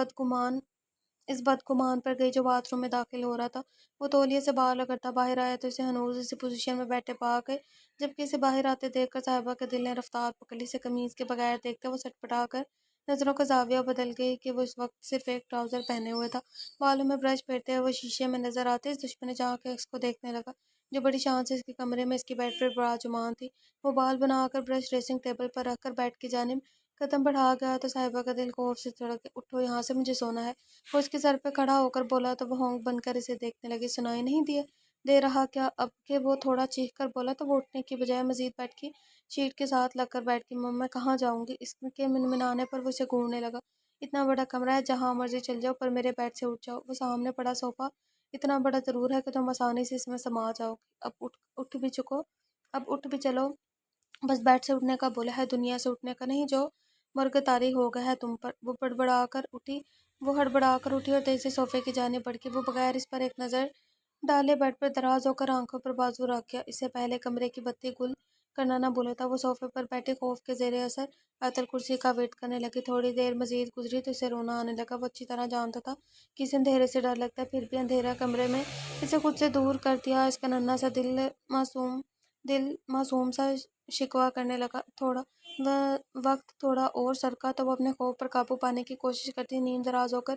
بدگمان پر گئی جو باتھ روم میں داخل ہو رہا تھا۔ وہ تولیے سے باہر رگڑتا باہر آیا تو اسے ہنوز اسی پوزیشن میں بیٹھے پا گئے، جبکہ اسے باہر آتے دیکھ کر صاحبہ کے دل نے رفتار پکڑ لی۔ اسے قمیض کے بغیر دیکھتے وہ سٹپٹا کر نظروں کا زاویہ بدل گئی کہ وہ اس وقت صرف ایک ٹراؤزر پہنے ہوئے تھا۔ بالوں میں برش پھیرتے ہوئے وہ شیشے میں نظر آتے اس دشمن جہاں کے عکس کو دیکھنے لگا جو بڑی شان سے اس کے کمرے میں اس کی بیڈ پر براجمان تھی۔ وہ بال بنا کر برش ڈریسنگ ٹیبل پر رکھ کر بیڈ کی جانب قدم بڑھا گیا تو صاحبہ کا دل خوف سے دھڑک گیا۔ اٹھو یہاں سے، مجھے سونا ہے۔ وہ اس کے سر پہ کھڑا ہو کر بولا تو وہ ہونک بن کر اسے دیکھنے لگی۔ سنائی نہیں دے رہا کیا؟ اب کہ وہ تھوڑا چیخ کر بولا تو وہ اٹھنے کی بجائے مزید بیڈ کی شیٹ کے ساتھ لگ کر بیٹھ گئی۔ میں کہاں جاؤں گی؟ اس کے منمنانے پر وہ اسے گھورنے لگا۔ اتنا بڑا کمرہ ہے، جہاں مرضی چل جاؤ، پر میرے بیڈ سے اٹھ جاؤ۔ وہ سامنے پڑا صوفہ اتنا بڑا ضرور ہے کہ تم آسانی سے اس میں سما جاؤ گی۔ اب اٹھ بھی چلو، بس بیڈ سے اٹھنے کا بولا ہے، دنیا سے اٹھنے کا نہیں جو مرگ طاری ہو گیا ہے تم پر۔ وہ ہڑبڑا کر اٹھی اور تیزی سے صوفے کی جانب بڑھ گئی۔ وہ بغیر اس پر ایک نظر ڈالے بیڈ پر دراز ہو کر آنکھوں پر بازو رکھ گیا۔ اس سے پہلے کمرے کی بتی گل کرنا نہ بھولا تھا۔ وہ صوفے پر بیٹھی خوف کے زیر اثر آیت الکرسی کا ورد کرنے لگی۔ تھوڑی دیر مزید گزری تو اسے رونا آنے لگا۔ وہ اچھی طرح جانتا تھا کہ اسے اندھیرے سے ڈر لگتا ہے، پھر بھی اندھیرا کمرے میں اسے خود سے دور کر دیا۔ اس کا ننھا سا دل معصوم سا شکوہ کرنے لگا۔ وقت تھوڑا اور سرکا تو وہ اپنے خوف پر قابو پانے کی کوشش کرتی نیم دراز ہو کر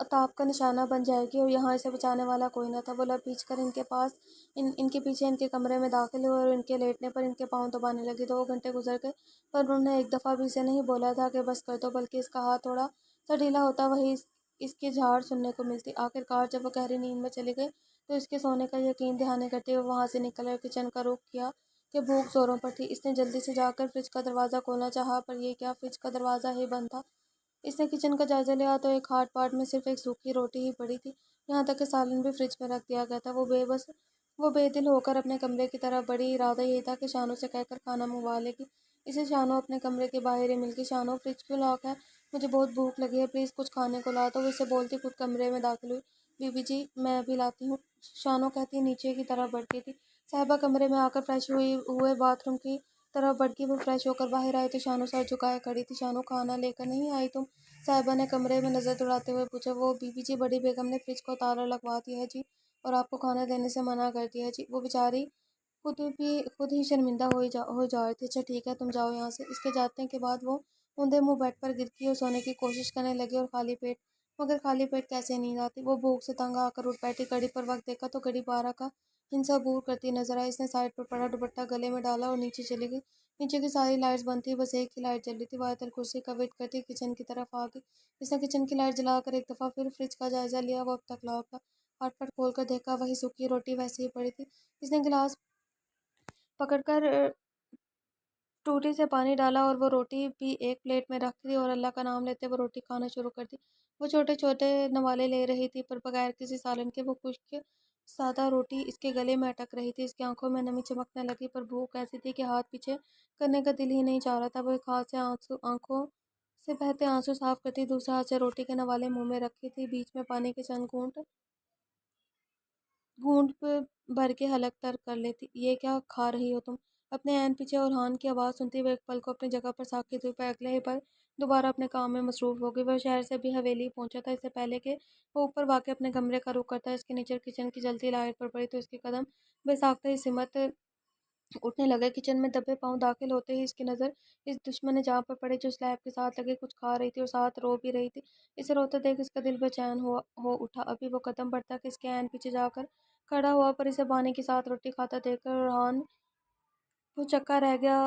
عطاب کا نشانہ بن جائے گی اور یہاں اسے بچانے والا کوئی نہ تھا۔ وہ لب کھینچ کر ان کے پاس ان کے پیچھے ان کے کمرے میں داخل ہوئے اور ان کے لیٹنے پر ان کے پاؤں دبانے لگی۔ 2 گھنٹے گزر گئے پر انہوں نے ایک دفعہ بھی اسے نہیں بولا تھا کہ بس کر دو، بلکہ اس کا ہاتھ تھوڑا سا ڈھیلا ہوتا وہی اس کی جھاڑ سننے کو ملتی۔ آخرکار جب وہ گہری نیند میں چلی گئی تو اس کے سونے کا یقین دہانی کرتے ہوئے وہاں سے نکل اور کچن کا رخ کیا کہ بھوک زوروں پر تھی۔ اس نے جلدی سے جا کر فریج کا دروازہ کھولنا چاہا پر یہ کیا، فریج کا دروازہ ہی بند تھا۔ اس نے کچن کا جائزہ لیا تو ایک ہاٹ پاٹ میں صرف ایک سوکھی روٹی ہی پڑی تھی، یہاں تک کہ سالن بھی فریج میں رکھ دیا گیا تھا۔ وہ بے دل ہو کر اپنے کمرے کی طرف بڑھی۔ ارادہ یہی تھا کہ شانو سے کہہ کر کھانا منگوا لے گی۔ اسے شانو اپنے کمرے کے باہر ہی مل گئی۔ شانو، فریج کیوں لاک ہے؟ مجھے بہت بھوک لگی ہے، پلیز کچھ کھانے کو لا دو۔ وہ اسے بولتی خود کمرے میں داخل ہوئی۔ بی بی جی، میں ابھی لاتی ہوں، شانو کہتی نیچے کی طرف بڑھتی تھی۔ صاحبہ کمرے میں آ کر فریش ہوئے باتھ روم کی طرف بڑھ گئی۔ وہ فریش ہو کر باہر آئی تو شانو سر جھکائے کھڑی تھی۔ شانو، کھانا لے کر نہیں آئی تم؟ صاحبہ نے کمرے میں نظر دوڑاتے ہوئے پوچھا۔ وہ بی بی جی، بڑی بیگم نے فریج کو تالا لگوا دیا ہے جی، اور آپ کو کھانا دینے سے منع کر دیا ہے جی۔ وہ بیچاری خود ہی شرمندہ ہو جا رہی تھی۔ اچھا ٹھیک ہے، تم جاؤ یہاں سے۔ اس کے جانے کے بعد وہ اوندھے منہ بیڈ پر گر گئی اور سونے کی کوشش کرنے لگی اور خالی پیٹ، مگر خالی پیٹ کیسے نیند آتی؟ وہ بھوک سے تنگ آ کر اٹھ بیٹھی۔ گھڑی پر وقت دیکھا تو گھڑی 12 کا ہندسہ عبور کرتی نظر آئی۔ اس نے سائڈ پر پڑا دوپٹہ گلے میں ڈالا اور نیچے چلی گئی۔ نیچے کی ساری لائٹس بند تھیں، بس ایک ہی لائٹ جل رہی تھی۔ وہ آیت الکرسی کا ورد کرتی کچن کی طرف آ گئی۔ اس نے کچن کی لائٹ جلا کر ایک دفعہ پھر فریج کا جائزہ لیا۔ وہ اب تک لاک تھا۔ ہاٹ پاٹ کھول کر دیکھا، وہی سوکھی روٹی ویسے ہی پڑی تھی۔ اس نے گلاس پکڑ کر ٹوٹی سے پانی ڈالا اور وہ روٹی بھی ایک پلیٹ میں رکھ دی اور اللہ کا نام لیتے وہ روٹی کھانا شروع کر دی۔ وہ چھوٹے چھوٹے نوالے لے رہی تھی پر بغیر کسی سالن کے۔ وہ خشک سادہ روٹی اس کے گلے میں اٹک رہی تھی۔ اس کی آنکھوں میں نمی چمکنے لگی پر بھوک ایسی تھی کہ ہاتھ پیچھے کرنے کا دل ہی نہیں چاہ رہا تھا۔ وہ ایک ہاتھ سے آنکھوں سے بہتے آنسو صاف کرتی، دوسرے ہاتھ سے روٹی کے نوالے منہ میں رکھی تھی، بیچ میں پانی کے چند گھونٹ بھر کے حلق تر کر لیتی۔ یہ کیا کھا رہی ہو تم؟ اپنے عین پیچھے اورحان کی آواز سنتے ہوئے ایک پل کو اپنی جگہ پر ساکت ہوئی پر اگلے ہی پل دوبارہ اپنے کام میں مصروف ہو گئی۔ وہ شہر سے ابھی حویلی پہنچا تھا۔ اس سے پہلے کہ وہ اوپر واقع اپنے کمرے کا رخ کرتا، اس کے نیچے کچن کی جلتی لائٹ پر پڑی تو اس کے قدم بے ساختہ ہی سمت اٹھنے لگے۔ کچن میں دبے پاؤں داخل ہوتے ہی اس کی نظر اس دشمن جاں پر پڑی جو سلیب کے ساتھ لگے کچھ کھا رہی تھی اور ساتھ رو بھی رہی تھی۔ اسے روتے دیکھ اس کا دل بے چین ہو اٹھا۔ ابھی وہ قدم بڑھتا کہ اس کے عین پیچھے جا کر کھڑا ہوا پر اسے پانی کے ساتھ روٹی کھاتا دیکھ کر اورحان بھوچکا رہ گیا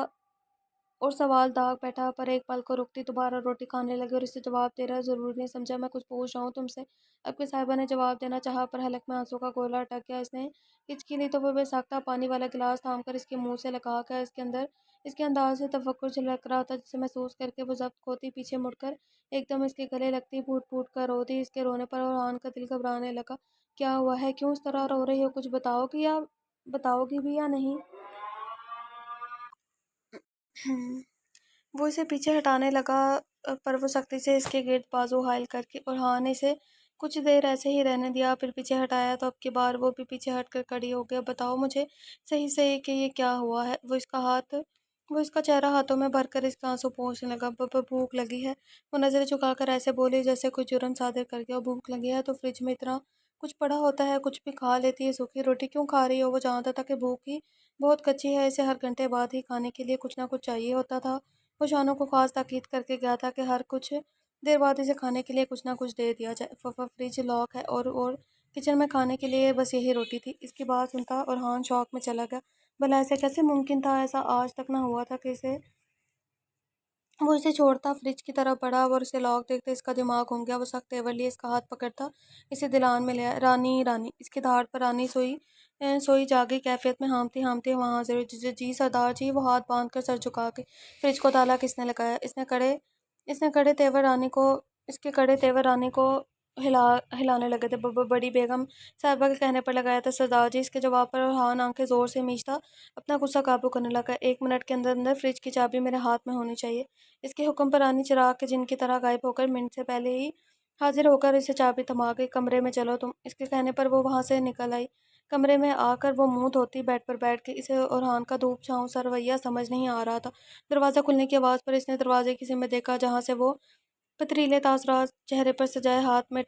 اور سوال داغ بیٹھا۔ پر ایک پل کو رکتی دوبارہ روٹی کھانے لگی اور اسے جواب دینا ضروری نہیں سمجھا۔ میں کچھ پوچھ رہا ہوں تم سے؟ اب کہ صاحبہ نے جواب دینا چاہا پر حلق میں آنسو کا گولا اٹک گیا۔ اس نے ہچکی لی تو وہ بے ساختہ پانی والا گلاس تھام کر اس کے منہ سے لگا گیا۔ اس کے انداز سے تفکر جھلک رہا تھا جسے محسوس کر کے وہ ضبط کھوتی پیچھے مڑ کر ایک دم اس کے گلے لگتی پھوٹ پھوٹ کر رو دی۔ اس کے رونے پر اورحان کا دل گھبرانے لگا۔ کیا ہوا ہے؟ کیوں اس طرح رو رہی ہو؟ کچھ بتاؤ گی بھی یا نہیں؟ وہ اسے پیچھے ہٹانے لگا پر وہ سختی سے اس کے گرد بازو حائل کر کے اورحان نے اسے کچھ دیر ایسے ہی رہنے دیا، پھر پیچھے ہٹایا تو اب کی بار وہ بھی پیچھے ہٹ کر کھڑی ہو گئی۔ بتاؤ مجھے صحیح کہ یہ کیا ہوا ہے؟ وہ اس کا چہرہ ہاتھوں میں بھر کر اس کے آنسو پونچھنے لگا۔ بھوک لگی ہے؟ وہ نظریں جھکا کر ایسے بولی جیسے کوئی جرم صادر کر گیا ہو۔ بھوک لگی ہے تو فریج میں اتنا کچھ پڑا ہوتا ہے، کچھ بھی کھا لیتی ہے۔ سوکھی روٹی کیوں کھا رہی ہو؟ وہ جانتا تھا کہ بھوک ہی بہت کچی ہے، اسے ہر گھنٹے بعد ہی کھانے کے لیے کچھ نہ کچھ چاہیے ہوتا تھا۔ وہ شانو کو خاص تاکید کر کے گیا تھا کہ ہر کچھ دیر بعد اسے کھانے کے لیے کچھ نہ کچھ دے دیا جائے۔ فریج لاک ہے اور کچن میں کھانے کے لیے بس یہی روٹی تھی۔ اس کی بات سنتا اورحان شوق میں چلا گیا۔ بھلا ایسے کیسے ممکن تھا؟ ایسا آج تک نہ ہوا تھا کہ وہ اسے چھوڑتا فریج کی طرف بڑھا اور اسے لاک دیکھتے اس کا دماغ گھوم گیا۔ وہ سخت تیور لیے اس کا ہاتھ پکڑتا اسے دلان میں لیا۔ رانی اس کی دھاڑ پر رانی سوئی جاگی کیفیت میں ہامتی وہاں حاضر ہوئی۔ جی سردار جی۔ وہ ہاتھ باندھ کر سر جھکا گئی۔ فریج کو تالا کس نے لگایا؟ اس کے کڑے تیور رانی کو ہلانے لگے تھے۔ بڑی بیگم صاحبہ کے کہنے پر لگایا تھا سردار جی۔ اس کے جواب پر اورحان آنکھیں زور سے میچتا اپنا غصہ قابو کرنے لگا۔ 1 منٹ کے اندر فریج کی چابی میرے ہاتھ میں ہونی چاہیے۔ اس کے حکم پر رانی چراغ کے جن کی طرح غائب ہو کر منٹ سے پہلے ہی حاضر ہو کر اسے چابی تھما گئی۔ کمرے میں چلو تم۔ اس کے کہنے پر وہ وہاں سے نکل آئی۔ کمرے میں آ کر وہ منہ دھوتی بیڈ پر بیٹھ گئی۔ اسے اورحان کا دھوپ چھاؤں سا رویہ سمجھ نہیں آ رہا تھا۔ دروازہ کھلنے کی آواز پر اس نے دروازے کی سمت دیکھا جہاں سے وہ پتریلے تاثرات چہرے پر سجائے ہاتھ میں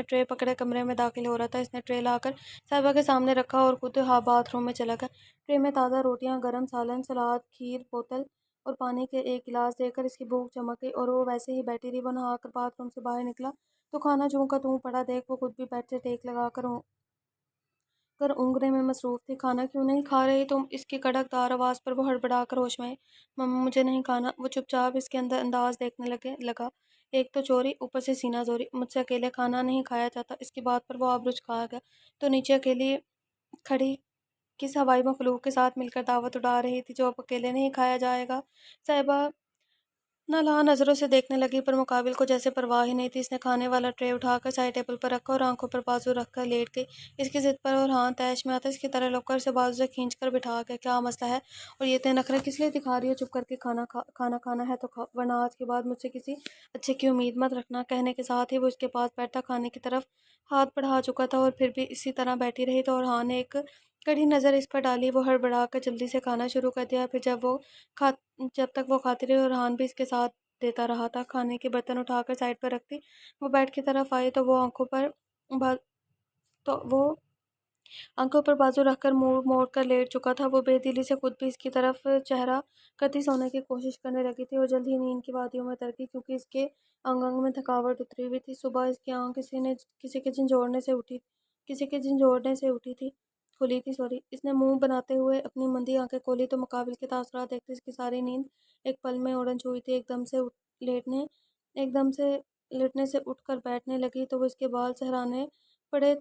ٹرے پکڑے کمرے میں داخل ہو رہا تھا۔ اس نے ٹرے لا کر صاحبہ کے سامنے رکھا اور خود باتھ روم میں چلا گیا۔ ٹرے میں تازہ روٹیاں، گرم سالن، سلاد، کھیر، بوتل اور پانی کے ایک گلاس دیکھ کر اس کی بھوک چمک گئی اور وہ ویسے ہی بیٹھی رہی۔ وہ نہا کر باتھ روم سے باہر نکلا تو کھانا جوں کا توں پڑا، دیکھ وہ خود بھی بیٹھ سے ٹیک لگا کر اونگنے میں مصروف تھی۔ کھانا کیوں نہیں کھا رہی تم؟ اس کی کڑک دار آواز پر وہ ہڑبڑا کر ہوش میں آئی۔ مما مجھے نہیں کھانا۔ وہ چپ چاپ اس کے انداز دیکھنے لگا۔ ایک تو چوری، اوپر سے سینہ زوری، مجھ سے اکیلے کھانا نہیں کھایا جاتا۔ اس کی بات پر وہ آبروش کھا گیا۔ تو نیچے اکیلی کھڑی کس ہوائی مخلوق کے ساتھ مل کر دعوت اڑا رہی تھی جو اب اکیلے نہیں کھایا جائے گا؟ صاحبہ نالہا نظروں سے دیکھنے لگی، پر مقابل کو جیسے پرواہ ہی نہیں تھی۔ اس نے کھانے والا ٹرے اٹھا کر سائڈ ٹیبل پر رکھا اور آنکھوں پر بازو رکھ کر لیٹ گئی۔ اس کی ضد پر اورحان تیش میں آتا اس کی طرح لوگ اسے بازو سے کھینچ کر بٹھا گیا۔ کیا مسئلہ ہے اور یہ اتنے نخرے کس لیے دکھا رہی ہو؟ چپ کر کے کھانا کھانا ہے تو کھاؤ، ورنہ آج کے بعد مجھ سے کسی اچھے کی امید مت رکھنا۔ کہنے کے ساتھ ہی وہ اس کے پاس بیٹھا کھانے کی طرف ہاتھ بڑھا چکا تھا اور پھر بھی اسی طرح بیٹھی رہی تو اورحان نے ایک کڑی نظر اس پر ڈالی۔ وہ ہڑبڑا کر جلدی سے کھانا شروع کر دیا۔ پھر جب تک وہ کھاتی رہی اورحان بھی اس کے ساتھ دیتا رہا تھا۔ کھانے کے برتن اٹھا کر سائڈ پر رکھتی وہ بیڈ کی طرف آئی تو وہ آنکھوں پر بازو رکھ کر منہ موڑ کر لیٹ چکا تھا۔ وہ بے دلی سے خود بھی اس کی طرف چہرہ کرتی سونے کی کوشش کرنے لگی تھی اور جلد ہی نیند کی وادیوں میں اتر گئی، کیونکہ اس کے انگ انگ میں تھکاوٹ اتری ہوئی تھی۔ صبح اس کی آنکھ کسی کے جھنجھوڑنے سے کھلی تھی۔ اس نے منہ بناتے ہوئے اپنی مندی آنکھیں کھولی تو مقابل کے تاثرات دیکھتے اس کی ساری نیند ایک پل میں اڑن چھوئی تھی۔ ایک دم سے لیٹنے سے اٹھ کر بیٹھنے لگی تو وہ اس کے بال سہرانے پڑے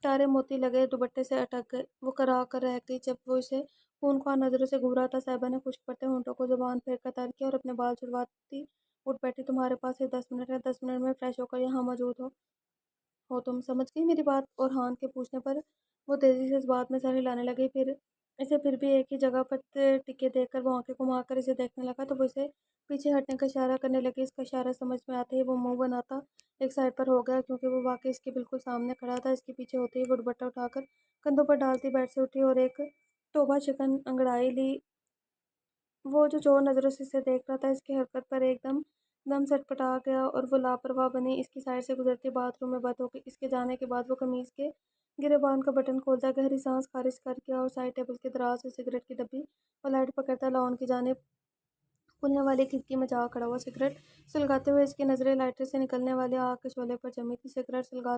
تارے موتی لگے دوپٹے سے اٹک گئے۔ وہ کرا کر رہ گئی جب وہ اسے خونخوار نظروں سے گھورا تھا۔ صاحبہ نے خشک پڑتے ہونٹوں کو زبان پھیر کر تر کیا اور اپنے بال چھڑواتی اٹھ بیٹھی۔ تمہارے پاس صرف 10 منٹ ہے، 10 منٹ میں فریش ہو کر یہاں موجود ہو تم سمجھ گئی میری بات؟ اورحان کے پوچھنے پر وہ تیزی سے اس بات میں سر ہلانے لگی۔ پھر بھی ایک ہی جگہ پر ٹکے دیکھ کر وہ آنکھیں گھما کر اسے دیکھنے لگا تو وہ اسے پیچھے ہٹنے کا اشارہ کرنے لگی۔ اس کا اشارہ سمجھ میں آتے ہی وہ منہ بناتا ایک سائڈ پر ہو گیا، کیونکہ وہ واقعی اس کے بالکل سامنے کھڑا تھا۔ اس کے پیچھے ہوتے ہی وہ دوپٹہ اٹھا کر کندھوں پر ڈالتی بیڈ سے اٹھی اور ایک توبہ شکن انگڑائی لی۔ وہ جو چور نظروں سے اسے دیکھ رہا تھا اس کی حرکت پر ایک دم سٹپٹا گیا اور وہ لاپرواہ بنی اس کی سائڈ سے گزرتی باتھ روم میں بند ہو گئی۔ اس کے جانے کے بعد وہ قمیض کے گریبان کا بٹن کھولتا گہری سانس خارج کر گیا اور سائڈ ٹیبل کے دراز سے سگریٹ کی ڈبی اور لائٹر پکڑتا لان کی جانب کھلنے والی کھڑکی میں جا کھڑا ہوا۔ سگریٹ سلگاتے ہوئے اس کی نظریں لائٹر سے نکلنے والے آگ کے شعلے پر جمی تھی۔ سگریٹ سلگا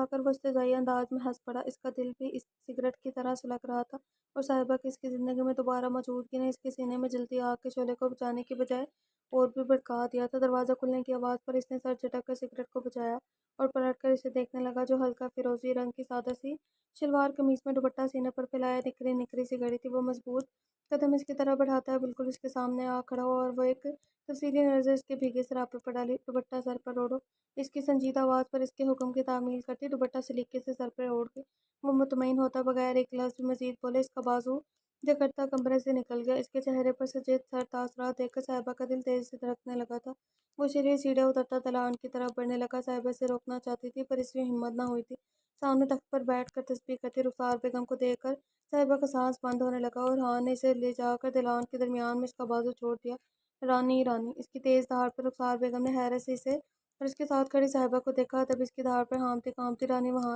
کر وہ استہزائی انداز میں ہنس پڑا۔ اس کا دل بھی اس سگریٹ کی طرح سلگ رہا تھا اور صاحبہ کی اس کی زندگی میں دوبارہ موجودگی نے اس کے سینے میں جلتی آگ کے شعلے کو بجھانے کی بجائے اور بھی بھڑکا دیا تھا۔ دروازہ کھلنے کی آواز پر اس نے سر جھٹک کر سگریٹ کو بجھایا اور پلٹ کر اسے دیکھنے لگا جو ہلکا فیروزی رنگ کی سادہ سی شلوار قمیض میں دوپٹہ سینے پر پھیلائے نکھری سی گھڑی تھی۔ وہ مضبوط قدم اس کی طرف بڑھاتا ہے بالکل اس کے سامنے آ کھڑا ہوا اور وہ ایک تفصیلی نظر اس کے بھیگے سراپے پر ڈالی۔ دوپٹہ سر پر اوڑھو، اس کی سنجیدہ آواز پر اس کے حکم کی تعمیل کرتی دوپٹہ سلیقے سے سر پر اوڑھ گئی۔ وہ مطمئن ہوتا بغیر ایک لفظ بھی مزید بولے اس کا بازو جکڑتا کمرے سے نکل گیا۔ اس کے چہرے پر سجے سر تاثرات دیکھ کر صاحبہ کا دل تیزی سے دھڑکنے لگا تھا۔ وہ سیڑھیاں اترتا دالان کی طرف بڑھنے لگا۔ صاحبہ اسے روکنا چاہتی تھی پر اس سے ہمت نہ ہوئی تھی۔ سامنے تخت پر بیٹھ کر تسبیح کرتی رخسار بیگم کو دیکھ کر صاحبہ کا سانس بند ہونے لگا۔ اورحان نے اسے لے جا کر دالان کے درمیان میں اس کا بازو چھوڑ دیا۔ رانی رانی، اس کی تیز دہاڑ پر رخسار بیگم نے حیرت سے اسے اور اس کے ساتھ کھڑی صاحبہ کو دیکھا۔ تب اس کی دہاڑ پر ہانپتی کانپتی رانی وہاں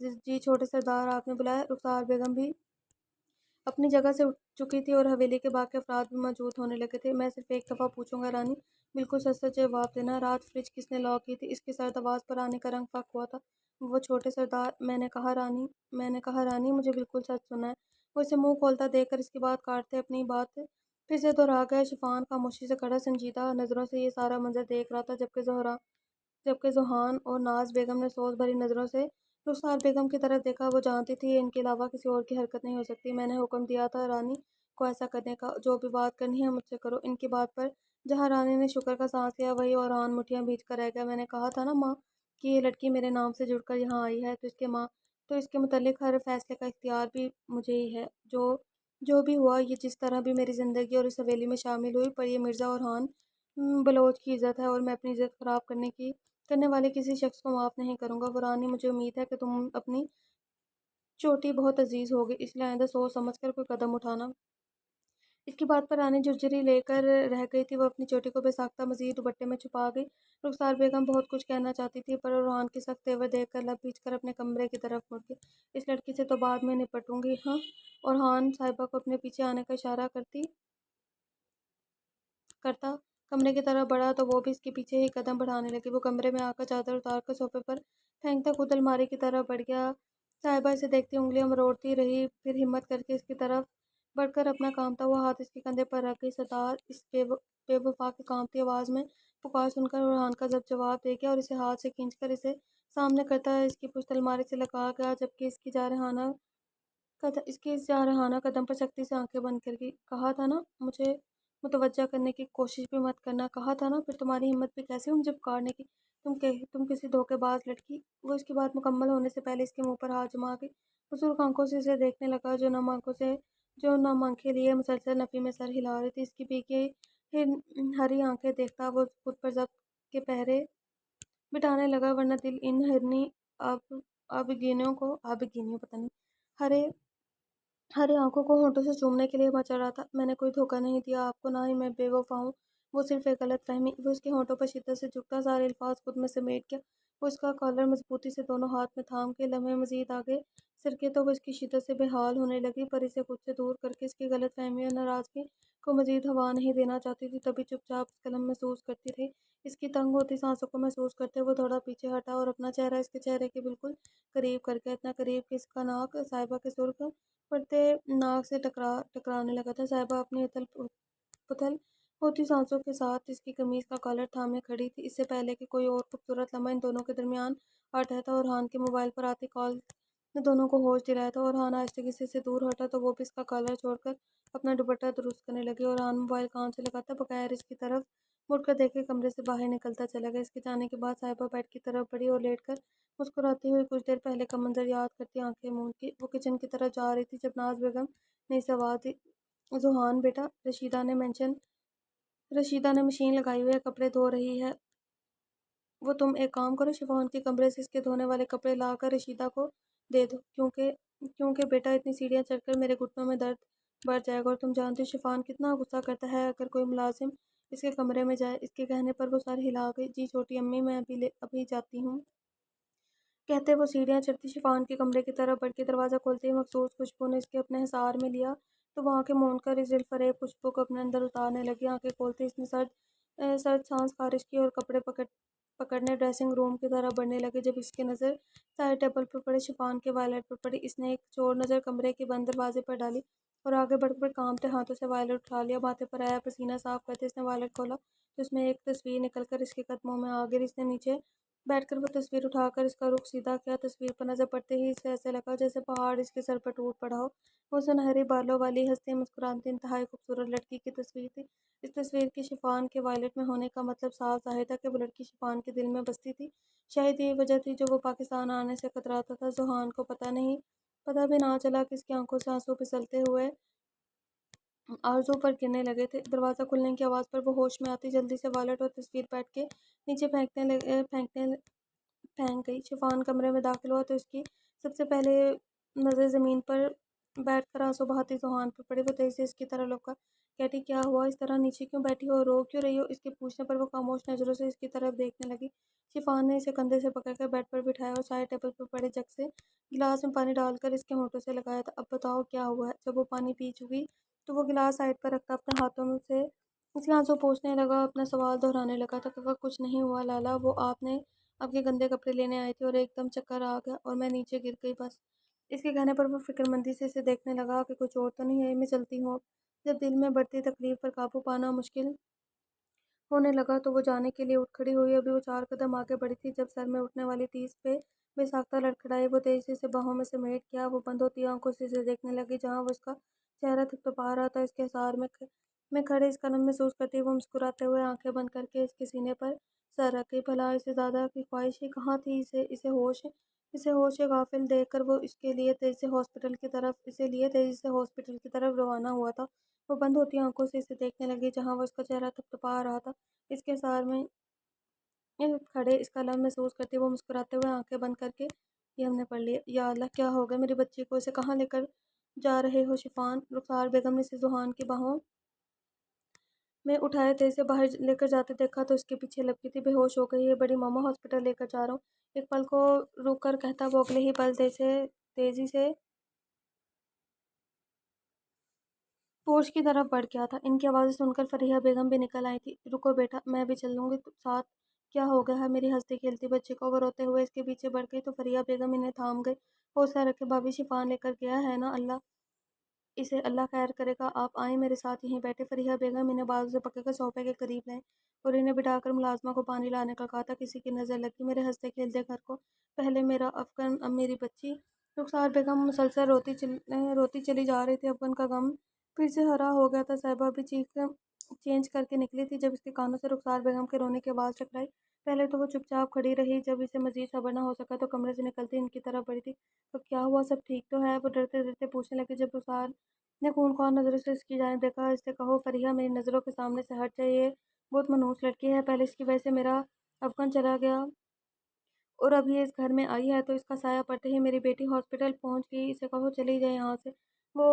جی چھوٹے سردار آپ نے بلایا؟ رخسار بیگم بھی اپنی جگہ سے اٹھ چکی تھی اور حویلی کے باقی افراد بھی موجود ہونے لگے تھے۔ میں صرف ایک دفعہ پوچھوں گا رانی، بالکل سچ سچ جواب دینا، رات فریج کس نے لاک کی تھی؟ اس کی سرد آواز پر رانی کا رنگ فاق ہوا تھا۔ وہ چھوٹے سردار، میں نے کہا رانی مجھے بالکل سچ سنا ہے۔ وہ اسے منہ کھولتا دیکھ کر اس کی بات کاٹتے اپنی بات پھر سے دہرا گیا۔ شفان خاموشی سے کھڑا سنجیدہ نظروں سے یہ سارا منظر دیکھ رہا تھا، جبکہ ذوحان اور ناز بیگم نے سوز بھری نظروں سے رخسار بیگم کی طرف دیکھا۔ وہ جانتی تھی ان کے علاوہ کسی اور کی حرکت نہیں ہو سکتی۔ میں نے حکم دیا تھا رانی کو ایسا کرنے کا، جو بھی بات کرنی ہے مجھ سے کرو۔ ان کی بات پر جہاں رانی نے شکر کا سانس لیا وہیں اورحان مٹھیاں بھیج کر رہ گیا۔ میں نے کہا تھا نا ماں کہ یہ لڑکی میرے نام سے جڑ کر یہاں آئی ہے تو اس کے متعلق ہر فیصلے کا اختیار بھی مجھے ہی ہے۔ جو بھی ہوا، یہ جس طرح بھی میری زندگی اور اس حویلی میں شامل ہوئی، پر یہ مرزا اورحان بلوچ کی عزت ہے اور میں اپنی عزت خراب کرنے والے کسی شخص کو معاف نہیں کروں گا۔ وہ رانی مجھے امید ہے کہ تم اپنی چوٹی بہت عزیز ہوگی، اس لیے آئندہ سوچ سمجھ کر کوئی قدم اٹھانا۔ اس کی بات پر رانی جھرجھری لے کر رہ گئی تھی۔ وہ اپنی چوٹی کو بے ساختہ مزید دوپٹے میں چھپا گئی۔ رخسار بیگم بہت کچھ کہنا چاہتی تھی پر اورحان کے سخت تیور دیکھ کر لب بھیج کر اپنے کمرے کی طرف مڑ گئی۔ اس لڑکی سے تو بعد میں نپٹوں گی۔ ہاں؟ اورحان صاحبہ کو اپنے پیچھے آنے کا اشارہ کرتا کمرے کی طرف بڑھا تو وہ بھی اس کے پیچھے ہی قدم بڑھانے لگی۔ وہ کمرے میں آ کر چادر اتار کر صوفے پر پھینکتا خود الماری کی طرف بڑھ گیا۔ صاحبہ اسے دیکھتی انگلیاں مروڑتی رہی، پھر ہمت کر کے اس کی طرف بڑھ کر اپنا کانپتا ہوا ہاتھ اس کے کندھے پر رکھ گئی۔ ستار اس بے وفا کی کانپتی آواز میں پکار سن کر ارحان کا جواب دے گیا اور اسے ہاتھ سے کھینچ کر اسے سامنے کرتا اس کی پشت الماری سے لگا گیا، جبکہ اس کی جارحانہ قدم پر سختی سے آنکھیں بند کر گئی۔ کہا تھا نا مجھے متوجہ کرنے کی کوشش بھی مت کرنا، کہا تھا نا، پھر تمہاری ہمت بھی کیسے ہوئی مجھے پکارنے کی، تم کسی دھوکے باز لڑکی۔ وہ اس کی بات مکمل ہونے سے پہلے اس کے منہ پر ہاتھ جما کے بزرگ آنکھوں سے اسے دیکھنے لگا، جو نم آنکھیں لیے مسلسل نفی میں سر ہلا رہی تھی۔ اس کی بھیگی ہری آنکھیں دیکھتا وہ خود پر ضبط کے پہرے بٹھانے لگا، ورنہ دل ان ہرنی آبگینیوں پتہ نہیں ہرے آنکھوں کو ہونٹوں سے چومنے کے لیے مچل رہا تھا۔ میں نے کوئی دھوکہ نہیں دیا آپ کو، نہ ہی میں بے وفا ہوں، وہ صرف ایک غلط فہمی۔ وہ اس کے ہونٹوں پر شدت سے جھکتا، سارے الفاظ خود میں سمیٹ گیا۔ وہ اس کا کالر مضبوطی سے دونوں ہاتھ میں تھام کے لمحے مزید آگے سرکے تو وہ اس کی شدت سے بے حال ہونے لگی، پر اسے خود سے دور کر کے اس کی غلط فہمی اور ناراضگی کو مزید ہوا نہیں دینا چاہتی تھی۔ تبھی چپ چاپ اس کا لمح محسوس کرتی رہی۔ اس کی تنگ ہوتی سانسوں کو محسوس کرتے وہ تھوڑا پیچھے ہٹا اور اپنا چہرہ اس کے چہرے کے بالکل قریب کر گیا، اتنا قریب کہ اس کا ناک صاحبہ کے سرخ پڑتے ناک سے ٹکرانے لگا تھا۔ صاحبہ اپنی اتھل پتھل ہوتی سانسوں کے ساتھ اس کی قمیض کا کالر تھامے کھڑی تھی۔ اس سے پہلے کہ کوئی اور خوبصورت لمحہ ان دونوں کے درمیان آ ٹھہرتا، ارحان کے موبائل پر آتی کال نے دونوں کو ہوش دلایا تھا۔ ارحان آہستگی سے اسے دور ہٹا تو وہ بھی اس کا کالر چھوڑ کر اپنا دوپٹہ درست کرنے لگی۔ ارحان موبائل کان سے لگاتا بغیر اس کی طرف مڑ کر دیکھے کمرے سے باہر نکلتا چلا گیا۔ اس کے جانے کے بعد صاحبہ بیڈ کی طرف بڑھی اور لیٹ کر مسکراتی ہوئی کچھ دیر پہلے کا منظر یاد کرتی آنکھیں موندی وہ کچن کی طرف جا رہی تھی، جب ناز بیگم نے اسے آواز دی، ذوحان بیٹا، رشیدہ نے مشین لگائی ہوئی ہے، کپڑے دھو رہی ہے، وہ تم ایک کام کرو، شفان کے کمرے سے اس کے دھونے والے کپڑے لا کر رشیدہ کو دے دو، کیونکہ بیٹا اتنی سیڑھیاں چڑھ کر میرے گھٹنوں میں درد بڑھ جائے گا، اور تم جانتی ہو شفان کتنا غصہ کرتا ہے اگر کوئی ملازم اس کے کمرے میں جائے۔ اس کے کہنے پر وہ سر ہلا گئی۔ جی چھوٹی امی، میں ابھی جاتی ہوں، کہتے وہ سیڑھیاں چڑھتی شفان کے کمرے کی طرف بڑھ کے دروازہ کھولتے ہی مخصوص خوشبو نے اس کے اپنے حصار میں لیا تو وہ آنکھیں موند کر اس دلفریب خوشبو کو اپنے اندر اتارنے لگی۔ آنکھیں کھولتے اس نے سرد سانس خارج کی اور کپڑے پکڑنے ڈریسنگ روم کی طرف بڑھنے لگے، جب اس کی نظر سائڈ ٹیبل پر پڑے شفان کے وائلیٹ پر پڑی۔ اس نے ایک چور نظر کمرے کے بند دروازے پر ڈالی اور آگے بڑھ کر کانپتے ہاتھوں سے وائلیٹ اٹھا لیا۔ ماتھے پر آیا پسینہ صاف کرتے اس نے وائلیٹ کھولا تو اس میں ایک تصویر نکل کر اس کے قدموں میں آ گری۔ اس نے نیچے بیٹھ کر وہ تصویر اٹھا کر اس کا رخ سیدھا کیا۔ تصویر پر نظر پڑتے ہی اسے ایسے لگا جیسے پہاڑ اس کے سر پر ٹوٹ پڑا ہو۔ وہ سنہرے بالوں والی ہنستی مسکراتی انتہائی خوبصورت لڑکی کی تصویر تھی۔ اس تصویر کی شفان کے وائلیٹ میں ہونے کا مطلب صاف ظاہر تھا کہ وہ لڑکی شفان کے دل میں بستی تھی۔ شاید یہی وجہ تھی جو وہ پاکستان آنے سے کتراتا تھا۔ ذوحان کو پتہ بھی نہ چلا کہ اس کی آنکھوں سے آنسو پھسلتے ہوئے آرزو پر گرنے لگے تھے۔ دروازہ کھلنے کی آواز پر وہ ہوش میں آتی جلدی سے وائلیٹ اور تصویر بیڈ کے نیچے پھینک گئی۔ شفان کمرے میں داخل ہوا تو اس کی سب سے پہلے نظر زمین پر بیٹھ کر آنسو بہاتی ذوحان پر پڑی۔ وہ تیزی سے اس کی طرف لپکا، کیٹی کیا ہوا، اس طرح نیچے کیوں بیٹھی ہو، رو کیوں رہی ہو؟ اس کے پوچھنے پر وہ خاموش نظروں سے اس کی طرف دیکھنے لگی۔ شفان نے اسے کندھے سے پکڑ کر بیڈ پر بٹھایا اور سائڈ ٹیبل پر پڑے جگ سے گلاس میں پانی ڈال کر اس کے ہونٹوں سے لگایا تھا۔ اب بتاؤ کیا ہوا ہے؟ جب وہ پانی پی چکی تو وہ گلاس سائڈ پر رکھتا اپنے ہاتھوں سے اس کے آنسو پوچھنے لگا، اپنا سوال دہرانے لگا تھا۔ کہا کچھ نہیں ہوا لالا، وہ آپ نے آپ کے گندے کپڑے لینے آئی تھی اور ایک دم چکر آ گیا اور میں نیچے گر گئی بس۔ اس کے کہنے پر وہ فکر مندی سے اسے دیکھنے لگا کہ کوئی چوٹ تو نہیں ہے؟ میں چلتی ہوں اب۔ جب دل میں بڑھتی تکلیف پر قابو پانا مشکل ہونے لگا تو وہ جانے کے لیے اٹھ کھڑی ہوئی۔ ابھی وہ 4 قدم آگے بڑھی تھی جب سر میں اٹھنے والی تیز پہ بے ساختہ لڑکھڑائی۔ وہ تیزی سے اسے باہوں میں سمیٹ گیا۔ وہ بند ہوتی آنکھوں سے اسے دیکھنے لگی جہاں وہ اس کا چہرہ تھپتھپا رہا تھا۔ اس کے حصار میں کھڑے اس کا لمح محسوس کرتی وہ مسکراتے ہوئے آنکھیں بند کر کے اس کے سینے پر سر رکھ گئی۔ بھلا اسے زیادہ کی خواہش ہی کہاں تھی؟ اسے ہوش غافل دیکھ کر وہ اس کے لیے تیزی سے ہاسپٹل کی طرف روانہ ہوا تھا۔ وہ بند ہوتی آنکھوں سے اسے دیکھنے لگی جہاں وہ اس کا چہرہ تھپتھپا رہا تھا۔ اس کے حصار میں کھڑے اس کا لمح محسوس کرتی وہ مسکراتے ہوئے آنکھیں بند کر کے یہ ہم نے پڑھ لیا۔ یا اللہ، کیا ہو گیا میری بچی کو؟ اسے کہاں لے کر جا رہے ہو شفان؟ رخسار بیگم نے اسے ذوحان کی باہوں میں اٹھائے تیزی سے باہر لے کر جاتے دیکھا تو اس کے پیچھے لپکی تھی۔ بے ہوش ہو گئی ہے بڑی ماما، ہاسپٹل لے کر جا رہا ہوں، ایک پل کو رک کر کہتا وہ اگلے ہی پل تیزی سے پورچ کی طرف بڑھ گیا تھا۔ ان کی آوازیں سن کر فریحہ بیگم بھی نکل آئی تھی۔ رکو بیٹا، میں بھی چل دوں گی ساتھ۔ کیا ہو گیا ہے میری ہنستی کھیلتی بچی کو؟ وہ روتے ہوئے اس کے پیچھے بڑھ گئی تو فریحہ بیگم انہیں تھام گئی۔ حوصلہ رکھے، بھابھی شفا لے کر گیا ہے نا، اسے اللہ خیر کرے گا، آپ آئیں میرے ساتھ یہیں بیٹھے۔ فریحہ بیگم انہیں بازو سے پکڑ کر صوفے کے قریب لائیں اور انہیں بٹھا کر ملازمہ کو پانی لانے کا کہا تھا۔ کسی کی نظر لگی میرے ہنستے کھیلتے گھر کو، پہلے میرا افغان اب میری بچی۔ رخسار بیگم مسلسل روتی چلی جا رہی تھی۔ افغان کا غم پھر سے ہرا ہو گیا تھا۔ صاحبہ بھی چیخ چینج کر کے نکلی تھی جب اس کے کانوں سے رخسار بیگم کے رونے کی آواز ٹکرائی۔ پہلے تو وہ چپ چاپ کھڑی رہی، جب اسے مزید صبر نہ ہو سکا تو کمرے سے نکلتی ان کی طرف بڑھی تھی۔ تو کیا ہوا، سب ٹھیک تو ہے؟ وہ ڈرتے ڈرتے پوچھنے لگی۔ جب رخسار نے خونخوار نظروں سے اس کی جانب دیکھا، اس سے کہو فریحہ میری نظروں کے سامنے سے ہٹ جائے، یہ بہت منحوس لڑکی ہے، پہلے اس کی وجہ سے میرا افغان چلا گیا اور اب یہ اس گھر میں آئی ہے تو اس کا سایہ پڑتے ہی میری بیٹی ہاسپٹل پہنچ گئی، اسے کہو چلی جائے یہاں سے۔ وہ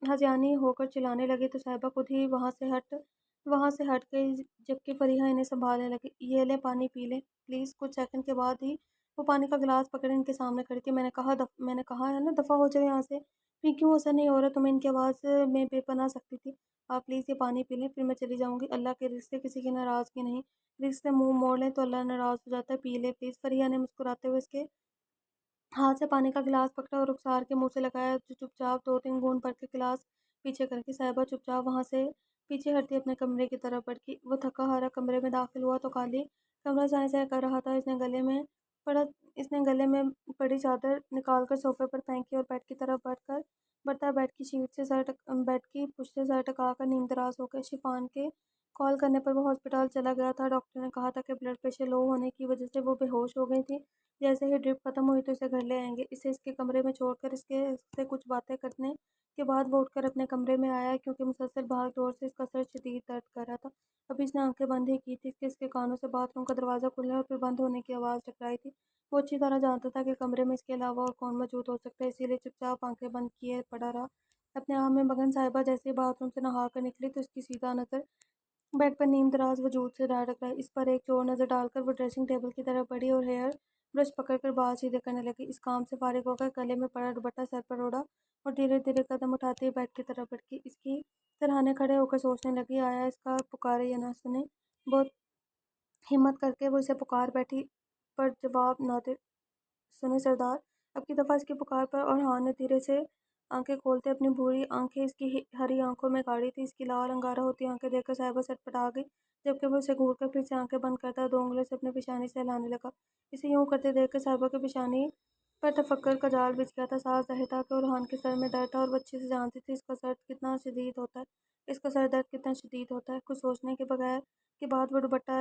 ہذیانی ہو کر چلانے لگی تو صاحبہ خود ہی وہاں سے ہٹ گئی جبکہ فریحہ انہیں سنبھالنے لگی۔ یہ لیں پانی پی لیں پلیز۔ کچھ سیکنڈ کے بعد ہی وہ پانی کا گلاس پکڑے ان کے سامنے کھڑی تھی۔ میں نے کہا ہے نا دفعہ ہو جائے یہاں سے۔ پھر کیوں اثر نہیں ہو رہا تمہیں؟ ان کی آواز میں بے پناہ سختی تھی۔ آپ پلیز یہ پانی پی لیں، پھر میں چلی جاؤں گی۔ اللہ کے رزق سے کسی کی ناراضگی نہیں، رزق سے منہ موڑ لیں تو اللہ ناراض ہو جاتا ہے، پی لیں پلیز۔ فریحہ نے مسکراتے ہوئے اس کے ہاتھ سے پانی کا گلاس پکڑا اور رخسار کے منہ سے لگایا جو چپ چاپ دو تین گھونٹ بھر کے گلاس پیچھے کر کے صاحبہ چپ چاپ وہاں سے پیچھے ہٹتی اپنے کمرے کی طرف بڑھ گئی۔ وہ تھکا ہارا کمرے میں داخل ہوا تو خالی کمرہ سائیں سائیں کر رہا تھا۔ اس نے گلے میں پڑی چادر نکال کر صوفے پر پھینکی اور بیڈ کی طرف بڑھتا بیڈ کی پشت سے سر ٹکا کر نیم دراز ہو گئے۔ شفان کے کال کرنے پر وہ ہسپتال چلا گیا تھا۔ ڈاکٹر نے کہا تھا کہ بلڈ پریشر لو ہونے کی وجہ سے وہ بے ہوش ہو گئی تھی، جیسے ہی ڈرپ ختم ہوئی تو اسے گھر لے آئیں گے۔ اسے اس کے کمرے میں چھوڑ کر اس سے کچھ باتیں کرنے کے بعد وہ اٹھ کر اپنے کمرے میں آیا کیونکہ مسلسل بھاگ دوڑ سے اس کا سر شدید درد کر رہا تھا۔ ابھی اس نے آنکھیں بند ہی کی تھی کہ اس کے کانوں سے باتھ روم کا دروازہ کھلنے اور پھر بند ہونے کی آواز ٹکرائی تھی۔ وہ اچھی طرح جانتا تھا کہ کمرے میں اس کے علاوہ اور کون موجود ہو سکتا ہے، اسی لیے چپ چاپ آنکھیں بند کیے پڑا رہا اپنے آپ میں مگن۔ صاحبہ جیسے ہی باتھ روم سے نہا کر نکلی تو اس کی سیدھا نظر بیڈ پر نیم دراز وجود سے ڈال ٹکرائی۔ اس پر ایک چور نظر ڈال کر وہ ڈریسنگ ٹیبل کی طرف بڑھی اور ہیئر برش پکڑ کر بال سیدھے کرنے لگی۔ اس کام سے فارغ ہو کر گلے میں پڑا دوپٹہ سر پر اوڑھا اور دھیرے دھیرے قدم اٹھاتے ہی بیڈ کی طرف بڑھ گئی۔ اس کی سرہانے کھڑے ہو کر سوچنے لگی آیا اس کا پکارے یا نہ سنے۔ بہت ہمت کر کے وہ اسے پکار بیٹھی پر جواب نہ دے سنے سردار۔ اب کی دفعہ اس کی پکار پر اورحان نے دھیرے سے آنکھیں کھولتے اپنی بھوری آنکھیں اس کی ہری آنکھوں میں گاڑی تھی۔ اس کی لال انگارہ ہوتی آنکھیں دیکھ کر صاحبہ سٹپٹا گئی جبکہ وہ اسے گھور کر پھر سے آنکھیں بند کرتا دو انگلیوں سے اپنے پیشانی سے ہلانے لگا۔ اسے یوں کرتے دیکھ کر صاحبہ کے پیشانی پر تفکر کا جال بچھ گیا تھا۔ صاف ظاہر تھا کہ اورحان کے سر میں درد تھا اور وہ اچھے سے جانتی تھی اس کا سر درد کتنا شدید ہوتا ہے۔ کچھ سوچنے کے بعد وہ دوپٹہ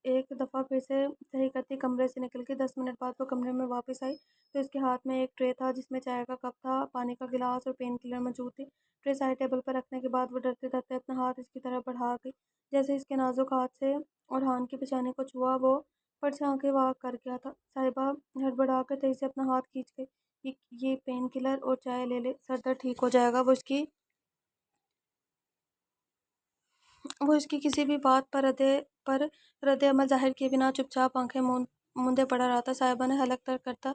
ایک دفعہ پھر سے صحیح کرتی کمرے سے نکل گئی۔ 10 منٹ بعد وہ کمرے میں واپس آئی تو اس کے ہاتھ میں ایک ٹرے تھا جس میں چائے کا کپ تھا، پانی کا گلاس اور پین کلر موجود تھی۔ ٹرے سائڈ ٹیبل پر رکھنے کے بعد وہ ڈرتے ڈرتے اپنا ہاتھ اس کی طرف بڑھا گئی۔ جیسے اس کے نازک ہاتھ سے اورحان کی پیشانی کو چھوا وہ فٹ سے آنکھیں واگ کر گیا تھا۔ صاحبہ ہڑبڑا کر تیزی سے اپنا ہاتھ کھینچ گئی۔ یہ پین کلر اور چائے لے لے، سر درد ٹھیک ہو جائے گا۔ وہ اس کی کسی بھی بات پر رد عمل ظاہر کیے بنا چپ چاپ آنکھیں مندے پڑا رہا تھا۔ صاحبہ نے حلق تر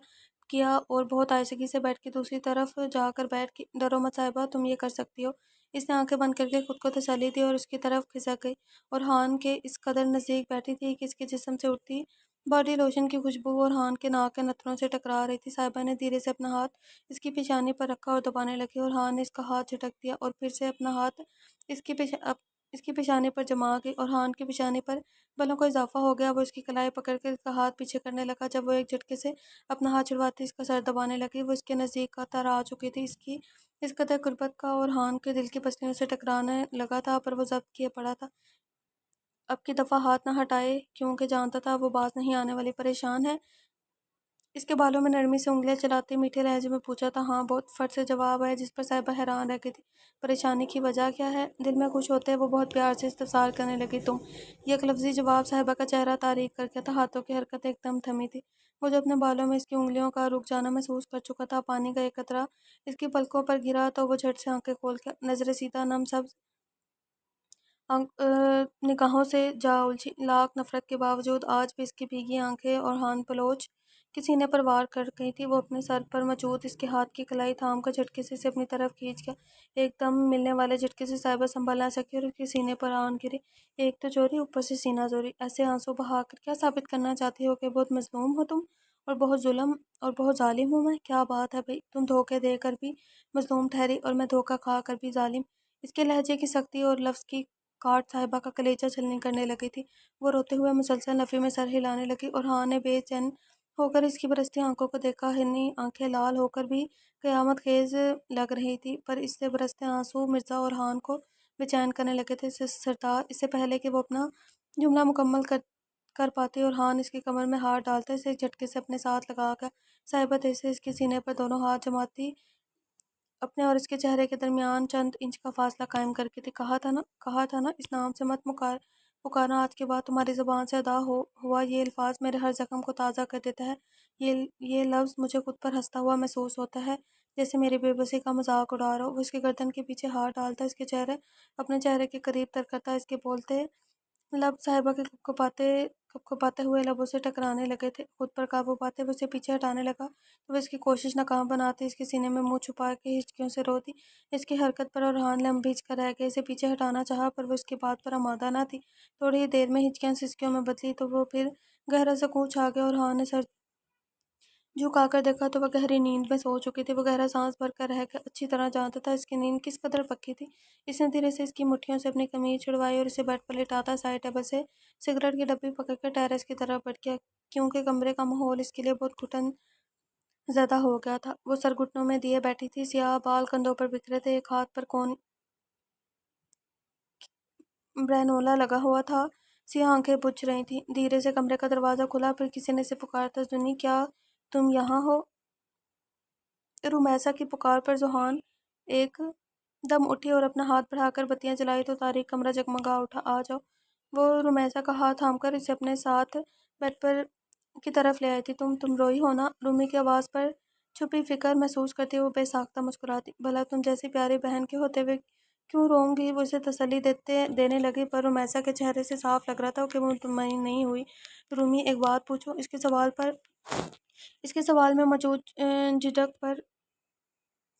کیا اور بہت آہستگی سے بیڈ کی دوسری طرف جا کر بیٹھ گئی۔ ڈرو مت صاحبہ، تم یہ کر سکتی ہو۔ اس نے آنکھیں بند کر کے خود کو تسلی دی اور اس کی طرف کھسک گئی۔ اورحان کے اس قدر نزدیک بیٹھی تھی کہ اس کے جسم سے اٹھتی باڈی لوشن کی خوشبو اورحان کے ناک کے نتنوں سے ٹکرا رہی تھی۔ صاحبہ نے دھیرے سے اپنا ہاتھ اس کی پیشانی پر رکھا اور دبانے لگی۔ اورحان نے اس کا ہاتھ جھٹک دیا اور پھر سے اپنا ہاتھ اس کی پیشانی پر جما گئی۔ اورحان کی پیشانی پر بلوں کا اضافہ ہو گیا۔ وہ اس کی کلائی پکڑ کر اس کا ہاتھ پیچھے کرنے لگا۔ جب وہ ایک جھٹکے سے اپنا ہاتھ چھڑواتی اس کا سر دبانے لگی، وہ اس کے نزدیک تر آ چکی تھی۔ اس کی اس قدر قربت کا اورحان کے دل کی پسلیوں سے ٹکرانے لگا تھا پر وہ ضبط کیے پڑا تھا۔ اب کی دفعہ ہاتھ نہ ہٹائے کیونکہ جانتا تھا وہ باز نہیں آنے والی۔ پریشان ہے؟ اس کے بالوں میں نرمی سے انگلیاں چلاتے میٹھے لہجے میں پوچھا تھا۔ ہاں، بہت فٹ سے جواب آیا جس پر صاحبہ حیران رہ گئی تھی۔ پریشانی کی وجہ کیا ہے؟ دل میں خوش ہوتے وہ بہت پیار سے استفسار کرنے لگی۔ تم؟ یک لفظی جواب صاحبہ کا چہرہ تاریک کر گیا تھا۔ ہاتھوں کی حرکت ایک دم تھمی تھی۔ وہ جو اپنے بالوں میں اس کی انگلیوں کا رک جانا محسوس کر چکا تھا۔ پانی کا ایک قطرہ اس کی پلکوں پر گرا تو وہ جھٹ سے آنکھیں کھول کے نظریں سیدھا نم سبز نگاہوں سے جا الجھی۔ لاکھ نفرت کے باوجود آج بھی اس کی بھیگی آنکھیں اورحان بلوچ کے سینے پر وار کر گئی تھی۔ وہ اپنے سر پر موجود اس کے ہاتھ کی کلائی تھام کر جھٹکے سے اسے اپنی طرف کھینچ گیا۔ ایک دم ملنے والے جھٹکے سے صاحبہ سنبھل نہ سکی اور اس کے سینے پر آن گری۔ ایک تو چوری، اوپر سے سینہ زوری، ایسے آنسو بہا کر کیا ثابت کرنا چاہتی ہو کہ بہت مظلوم ہو تم، اور بہت ظلم اور بہت ظالم ہوں میں؟ کیا بات ہے بھئی، تم دھوکے دے کر بھی مظلوم ٹھہری اور میں دھوکہ کھا کر بھی ظالم؟ اس کے لہجے کی سختی اور لفظ کی کاٹ صاحبہ کا کلیجہ چھلنی کرنے لگی تھی۔ وہ روتے ہوئے مسلسل نفی میں سر ہلانے لگی اور ہاں نے بے چین ہو کر اس کی برستی آنکھوں کو دیکھا۔ ہرنی آنکھیں لال ہو کر بھی قیامت خیز لگ رہی تھی، پر اس سے برستے آنسو مرزا اور ہان کو بے چین کرنے لگے تھے۔ سردار، اس سے پہلے کہ وہ اپنا جملہ مکمل کر پاتی اور ہان اس کی کمر میں ہاتھ ڈالتا اسے ایک جھٹکے سے اپنے ساتھ لگا گیا۔ صاحبہ تیزی سے اس کے سینے پر دونوں ہاتھ جماتی اپنے اور اس کے چہرے کے درمیان چند انچ کا فاصلہ قائم کر کے تھی۔ کہا تھا نا اس نام سے مت پکارنا، آج کے بعد تمہاری زبان سے ادا ہوا یہ الفاظ میرے ہر زخم کو تازہ کر دیتا ہے۔ یہ لفظ مجھے خود پر ہنستا ہوا محسوس ہوتا ہے، جیسے میری بے بسی کا مذاق اڑا رہا ہو۔ وہ اس کے گردن کے پیچھے ہاتھ ڈالتا اس کے اپنے چہرے کے قریب تر کرتا، اس کے بولتے لب صاحبہ کے کپکپاتے ہوئے لبوں سے ٹکرانے لگے تھے۔ خود پر قابو پاتے وہ اسے پیچھے ہٹانے لگا تو وہ اس کی کوشش ناکام بناتی اس کے سینے میں منہ چھپا کے ہچکیوں سے روتی۔ اس کی حرکت پر ارحان لم بھیج کر رہ گیا۔ اسے پیچھے ہٹانا چاہا پر وہ اس کی بات پر آمادہ نہ تھی۔ تھوڑی ہی دیر میں ہچکیاں سسکیوں میں بدلی تو وہ پھر گہرا سکون چھا گیا اور ارحان نے سر جھکا کر دیکھا تو وہ گہری نیند میں سو چکی تھی۔ وہ گہرا سانس بھر کر رہ گیا، اچھی طرح جانتا تھا اس کی نیند کس قدر پکی تھی۔ اس نے دھیرے سے اس کی مٹھیوں سے اپنی قمیض چھڑوائی اور اسے بیڈ پر لٹاتا سائڈ ٹیبل سے سگریٹ کی ڈبی پکڑ کر ٹیرس کی طرف بڑھ گیا، کیونکہ کمرے کا ماحول اس کے لیے بہت گھٹن زدہ ہو گیا تھا۔ وہ سر گھٹنوں میں دیے بیٹھی تھی، سیاہ بال کندھوں پر بکھرے تھے، ایک ہاتھ پر برینولا لگا ہوا تھا، سیاہ آنکھیں بجھ رہی تھیں۔ دھیرے سے کمرے کا دروازہ کھلا، پھر کسی نے اسے پکارا، "تسونی، کیا تم یہاں ہو؟" رومیسا کی پکار پر ذوحان ایک دم اٹھی اور اپنا ہاتھ بڑھا کر بتیاں جلائی تو تاریک کمرہ جگمگا اٹھا۔ "آ جاؤ۔" وہ رومیسا کا ہاتھ تھام کر اسے اپنے ساتھ بیڈ پر کی طرف لے آئی تھی۔ تم روئی ہو نا؟ رومی کی آواز پر چھپی فکر محسوس کرتے ہوئے وہ بے ساختہ مسکراتی۔ "بھلا تم جیسی پیاری بہن کے ہوتے ہوئے کیوں روؤں گی؟" وہ اسے تسلی دینے لگی، پر رومیسا کے چہرے سے صاف لگ رہا تھا کہ وہ مطمئن نہیں ہوئی۔ "رومی، ایک بات پوچھوں؟" اس کے سوال میں موجود جھجک پر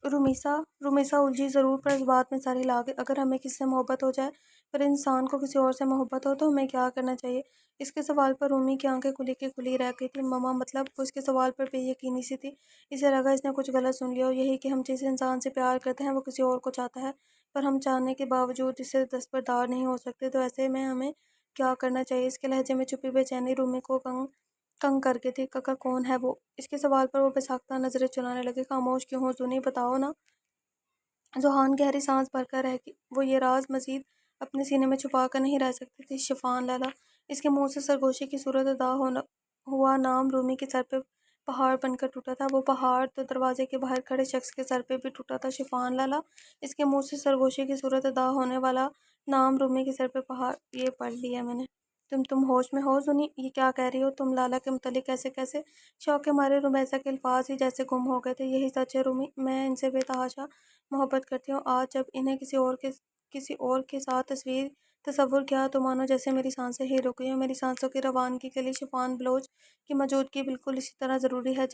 رومیسا الجھی ضرور، پر اس بات میں سر ہلا گئی۔ "اگر ہمیں کسی سے محبت ہو جائے، پر انسان کو کسی اور سے محبت ہو تو ہمیں کیا کرنا چاہیے؟" اس کے سوال پر رومی کی آنکھیں کھلی کی کھلی رہ گئی تھیں۔ "مما، مطلب…" وہ اس کے سوال پر بے یقینی سی تھی۔ اسے لگا اس نے کچھ غلط سن لیا ہو، یہی کہ ہم جس انسان سے پیار کرتے ہیں وہ کسی اور کو چاہتا ہے، پر ہم چاہنے کے باوجود اس سے دستبردار نہیں ہو سکتے، تو ایسے میں ہمیں کیا کرنا چاہیے؟ اس کے لہجے میں چھپی بے چینی رومی کو کنگ کر کے تھی۔ "ککا کون ہے وہ؟" اس کے سوال پر وہ بے ساختہ نظریں چنانے لگی۔ "خاموش کیوں ہو زنی، بتاؤ نا۔" ذوحان گہری سانس بھر کر رہ گئی، وہ یہ راز مزید اپنے سینے میں چھپا کر نہیں رہ سکتی تھی۔ "شفان لالا۔" اس کے منہ سے سرگوشی کی صورت ادا ہوا نام رومی کے سر پہ پہاڑ بن کر ٹوٹا تھا، وہ پہاڑ تو دروازے کے باہر کھڑے شخص کے سر پہ بھی ٹوٹا تھا۔ "شفان لالا۔" اس کے منہ سے سرگوشی کی صورت ادا ہونے والا نام رومی کے سر پہ پہاڑ۔ "یہ پڑھ لیا میں نے۔" تم ہوش میں ہو زنی؟ یہ کیا کہہ رہی ہو تم؟ لالا کے متعلق کیسے؟ شوق کے مارے رومیسا کے الفاظ ہی جیسے گم ہو گئے تھے۔ "یہی سچ ہے رومی، میں ان سے بے تحاشا محبت کرتی ہوں۔ آج جب انہیں کسی اور کے ساتھ تصور کیا تو مانو جیسے میری سانسیں ہی رک گئیں، اور میری سانسوں کی روانگی کے لیے شفان بلوچ کی موجودگی بالکل اسی طرح ضروری ہے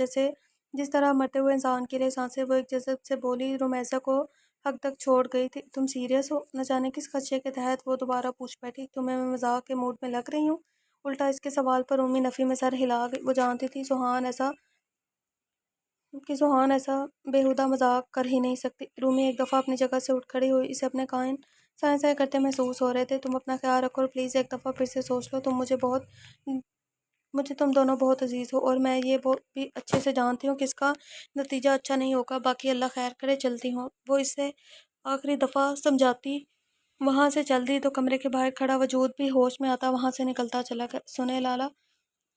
جس طرح مرتے ہوئے انسان کے لیے سانسیں۔" وہ ایک جذب سے بولی، رومیسا کو حق تک چھوڑ گئی تھی۔ "تم سیریس ہو؟" نہ جانے کس خدشے کے تحت وہ دوبارہ پوچھ بیٹھی۔ "تمہیں میں مذاق کے موڈ میں لگ رہی ہوں؟" الٹا اس کے سوال پر رومی نفی میں سر ہلا گئی۔ وہ جانتی تھی ذوحان ایسا بیہودہ مذاق کر ہی نہیں سکتی۔ رومی ایک دفعہ اپنی جگہ سے اٹھ کھڑی ہوئی، اسے اپنے کان سائیں کرتے محسوس ہو رہے تھے۔ "تم اپنا خیال رکھو اور پلیز ایک دفعہ پھر سے سوچ لو۔ مجھے تم دونوں بہت عزیز ہو، اور میں یہ بھی اچھے سے جانتی ہوں کہ اس کا نتیجہ اچھا نہیں ہوگا۔ باقی اللہ خیر کرے، چلتی ہوں۔" وہ اسے آخری دفعہ سمجھاتی وہاں سے چل دی تو کمرے کے باہر کھڑا وجود بھی ہوش میں آتا وہاں سے نکلتا چلا گیا۔ "سنیں لالا۔"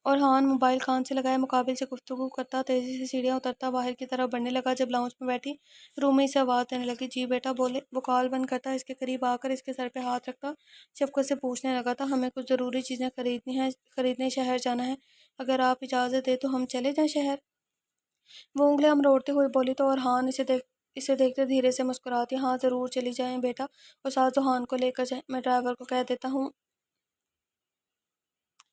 ارحان موبائل کان سے لگائے مقابل سے گفتگو کرتا تیزی سے سیڑھیاں اترتا باہر کی طرف بڑھنے لگا۔ جب لاؤنج میں بیٹھی رومی سے آواز دینے لگی، "جی بیٹا بولے۔" وہ کال بند کرتا اس کے قریب آ کر اس کے سر پہ ہاتھ رکھتا شفقت سے پوچھنے لگا تھا، "ہمیں کچھ ضروری چیزیں خریدنے شہر جانا ہے، اگر آپ اجازت دیں تو ہم چلے جائیں شہر؟" وہ انگلیاں مروڑتے ہوئے بولی تو ارحان اسے دیکھتے دھیرے سے مسکرا دیا۔ "ہاں ضرور چلی جائیں بیٹا، اور ساتھ ذوحان کو لے کر جائیں۔ میں ڈرائیور کو کہہ دیتا ہوں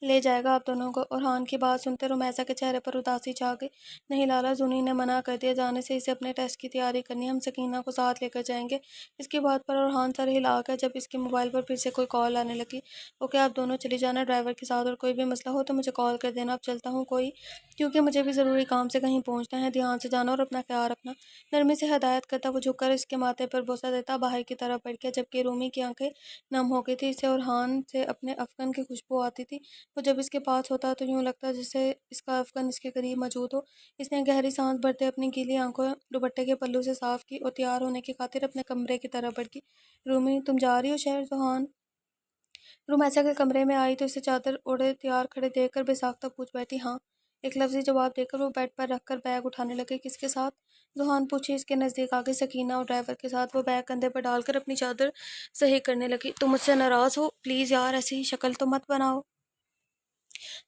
لے جائے گا آپ دونوں کو۔ اورحان کی بات سنتے رمیسا کے چہرے پر اداسی چھا گئی۔ نہیں لالا، زنی نے منع کر دیا جانے سے، اسے اپنے ٹیسٹ کی تیاری کرنی ہے، ہم سکینہ کو ساتھ لے کر جائیں گے۔ اس کی بات پر اورحان سر ہلا گیا جب اس کے موبائل پر پھر سے کوئی کال آنے لگی۔ اوکے، آپ دونوں چلی جانا ڈرائیور کے ساتھ، اور کوئی بھی مسئلہ ہو تو مجھے کال کر دینا۔ اب چلتا ہوں کوئی، کیونکہ مجھے بھی ضروری کام سے کہیں پہنچنا ہے۔ دھیان سے جانا اور اپنا خیال رکھنا۔ نرمی سے ہدایت کرتا وہ جھک کر اس کے ماتھے پر بوسہ دیتا باہر کی طرف بڑھ گیا، جبکہ رومی کی آنکھیں نم ہو گئی تھی۔ اسے اورحان سے اپنے افغان کی خوشبو آتی تھی۔ وہ جب اس کے پاس ہوتا تو یوں لگتا جیسے اس کا افغان اس کے قریب موجود ہو۔ اس نے گہری سانس بھرتے اپنی گیلی آنکھوں دوپٹے کے پلو سے صاف کی اور تیار ہونے کی خاطر اپنے کمرے کی طرف بڑھ گئی۔ رومی، تم جا رہی ہو شہر؟ ذوحان رومیسا کے کمرے میں آئی تو اسے چادر اوڑھے تیار کھڑے دیکھ کر بے ساختہ پوچھ بیٹھی۔ ہاں، ایک لفظی جواب دے کر وہ بیڈ پر رکھ کر بیگ اٹھانے لگے۔ کس کے ساتھ؟ ذوحان پوچھی۔ اس کے نزدیک آ گئی۔ سکینہ اور ڈرائیور کے ساتھ۔ وہ بیگ کندھے پر ڈال کر اپنی چادر صحیح کرنے لگی۔ تم مجھ سے ناراض ہو؟ پلیز یار، ایسی شکل تو مت بناؤ۔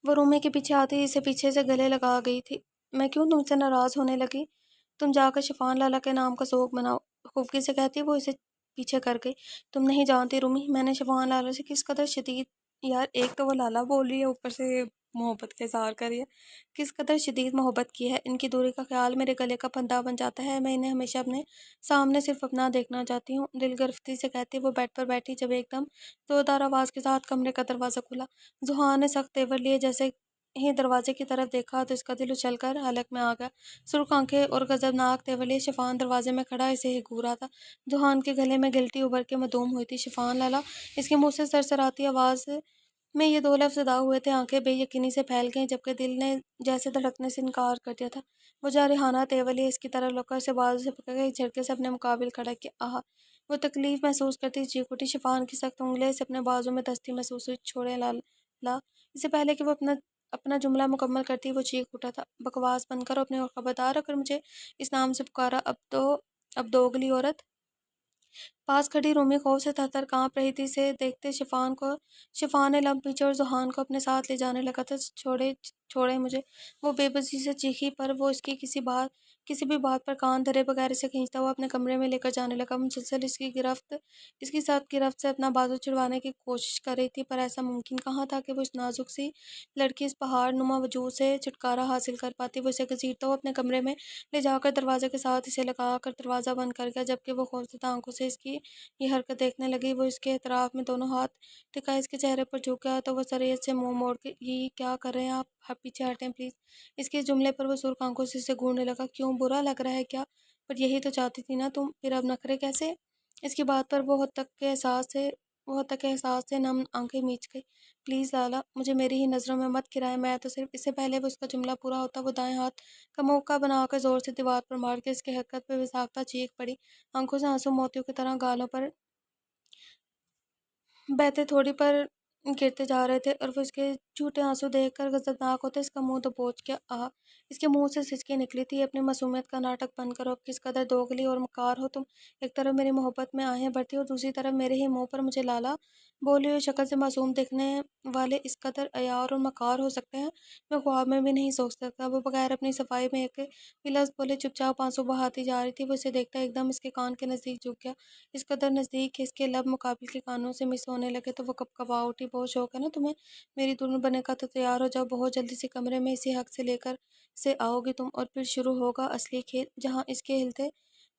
وہ رومی کے پیچھے آتی اسے پیچھے سے گلے لگا گئی تھی۔ میں کیوں تم سے ناراض ہونے لگی؟ تم جا کر شفان لالا کے نام کا سوگ مناؤ، خفگی سے کہتی وہ اسے پیچھے کر گئی۔ تم نہیں جانتی رومی، میں نے شفان لالا سے کس قدر شدید، یار ایک تو وہ لالا بول رہی ہے، اوپر سے محبت کا اظہار کر رہی ہے، کس قدر شدید محبت کی ہے۔ ان کی دوری کا خیال میرے گلے کا پھندا بن جاتا ہے۔ میں انہیں ہمیشہ اپنے سامنے صرف اپنا دیکھنا چاہتی ہوں، دل گرفتی سے کہتی وہ بیڈ پر بیٹھی جب ایک دم زوردار آواز کے ساتھ کمرے کا دروازہ کھلا۔ ذوحان نے سخت تیور لیے جیسے ہی دروازے کی طرف دیکھا تو اس کا دل اچھل کر حلق میں آ گیا۔ سرخ آنکھیں اور غضبناک تیور لیے شفان دروازے میں کھڑا اسے ہی گھور رہا تھا۔ ذوحان کے گلے میں گلٹی ابھر کے معدوم ہوئی تھی۔ شفان لالا، اس کے منہ سے سرسراتی آواز میں یہ دو لفظ ادا ہوئے تھے۔ آنکھیں بے یقینی سے پھیل گئیں جبکہ دل نے جیسے دھڑکنے سے انکار کر دیا تھا۔ وہ جارحانہ تیور لیے اس کی طرف لگ کر اسے بازو سے پکڑ کر ایک جھٹکے سے اپنے مقابل کھڑا کیا۔ آہا! وہ تکلیف محسوس کرتی چیخ اٹھی۔ شفان کی سخت انگلیاں اسے اپنے بازو میں دستی محسوس ہوئی۔ چھوڑیں لالا۔ اس سے پہلے کہ وہ اپنا جملہ مکمل کرتی وہ چیخ اٹھا تھا۔ بکواس بند کرو اپنی، اور خبردار اگر مجھے اس نام سے پکارا اب دوگلی عورت۔ پاس کھڑی رومی خوف سے تھر تھر کانپ رہی تھی۔ اسے دیکھتے شفان نے لب پیچھے اور ذوحان کو اپنے ساتھ لے جانے لگا تھا۔ چھوڑیں مجھے، وہ بے بسی سے چیخی، پر وہ اس کی کسی بھی بات پر کان دھرے بغیر اسے کھینچتا ہوا اپنے کمرے میں لے کر جانے لگا۔ مسلسل اس کی سخت گرفت سے اپنا بازو چھڑوانے کی کوشش کر رہی تھی، پر ایسا ممکن کہاں تھا کہ وہ اس نازک سی لڑکی اس پہاڑ نما وجود سے چھٹکارا حاصل کر پاتی۔ وہ اسے گھسیٹتا ہوا اپنے کمرے میں لے جا کر دروازے کے ساتھ اسے لگا کر دروازہ بند کر گیا۔ جبکہ وہ خوفزدہ آنکھوں سے اس کی یہ حرکت دیکھنے لگی، وہ اس کے اطراف میں دونوں ہاتھ ٹکائے اس کے چہرے پر جھک گیا تو وہ سریت سے منہ موڑ کے یہ کیا کر رہے ہیں آپ پیچھے ہٹیں پلیز۔ اس کے اس جملے پر وہ سرخ آنکھوں سے اسے گھورنے لگا۔ کیوں، برا لگ رہا ہے کیا؟ پر یہی تو چاہتی تھی نا تم، پھر اب نخرے کیسے؟ اس کی بات پر وہ حد تک کے احساس سے نم آنکھیں میچ گئی۔ پلیز لالا، مجھے میری ہی نظروں میں مت گرائیں، میں تو صرف۔ اس سے پہلے وہ اس کا جملہ پورا ہوتا وہ دائیں ہاتھ کا موقع بنا کر زور سے دیوار پر مار کے اس کی حرکت پہ بے ساختہ چیخ پڑی۔ آنکھوں سے آنسو موتیوں کی طرح گالوں پر بہتے تھوڑی پر گرتے جا رہے تھے، اور وہ اس کے جھوٹے آنسو دیکھ کر غضبناک ہوتے اس کا منہ دبوچ گیا۔ آہ! اس کے منہ سے سسکی نکلی تھی۔ اپنی معصومیت کا ناٹک بند کرو، اب کس قدر دوگلی اور مکار ہو تم۔ ایک طرف میری محبت میں آہیں بھرتی اور دوسری طرف میرے ہی منہ پر مجھے لالا بولی ہوئی شکل سے معصوم دیکھنے والے اس قدر عیار اور مکار ہو سکتے ہیں، میں خواب میں بھی نہیں سوچ سکتا۔ وہ بغیر اپنی صفائی میں ایک بھی لفظ بولے چپ چاپ آنسو بہاتی جا رہی تھی۔ وہ اسے دیکھتا ایک دم اس کے کان کے نزدیک جھک گیا، اس قدر نزدیک کہ اس کے لب مقابل کے کانوں سے مس ہونے لگے تو وہ کپکپا اٹھی۔ بہت شوق ہے نا تمہیں میری دلہن بننے کا، تو تیار ہو جاؤ، بہت جلدی سے کمرے میں اسی حق سے لے کر سے آؤ گی تم، اور پھر شروع ہوگا اصلی کھیل۔ جہاں اس کے ہلتے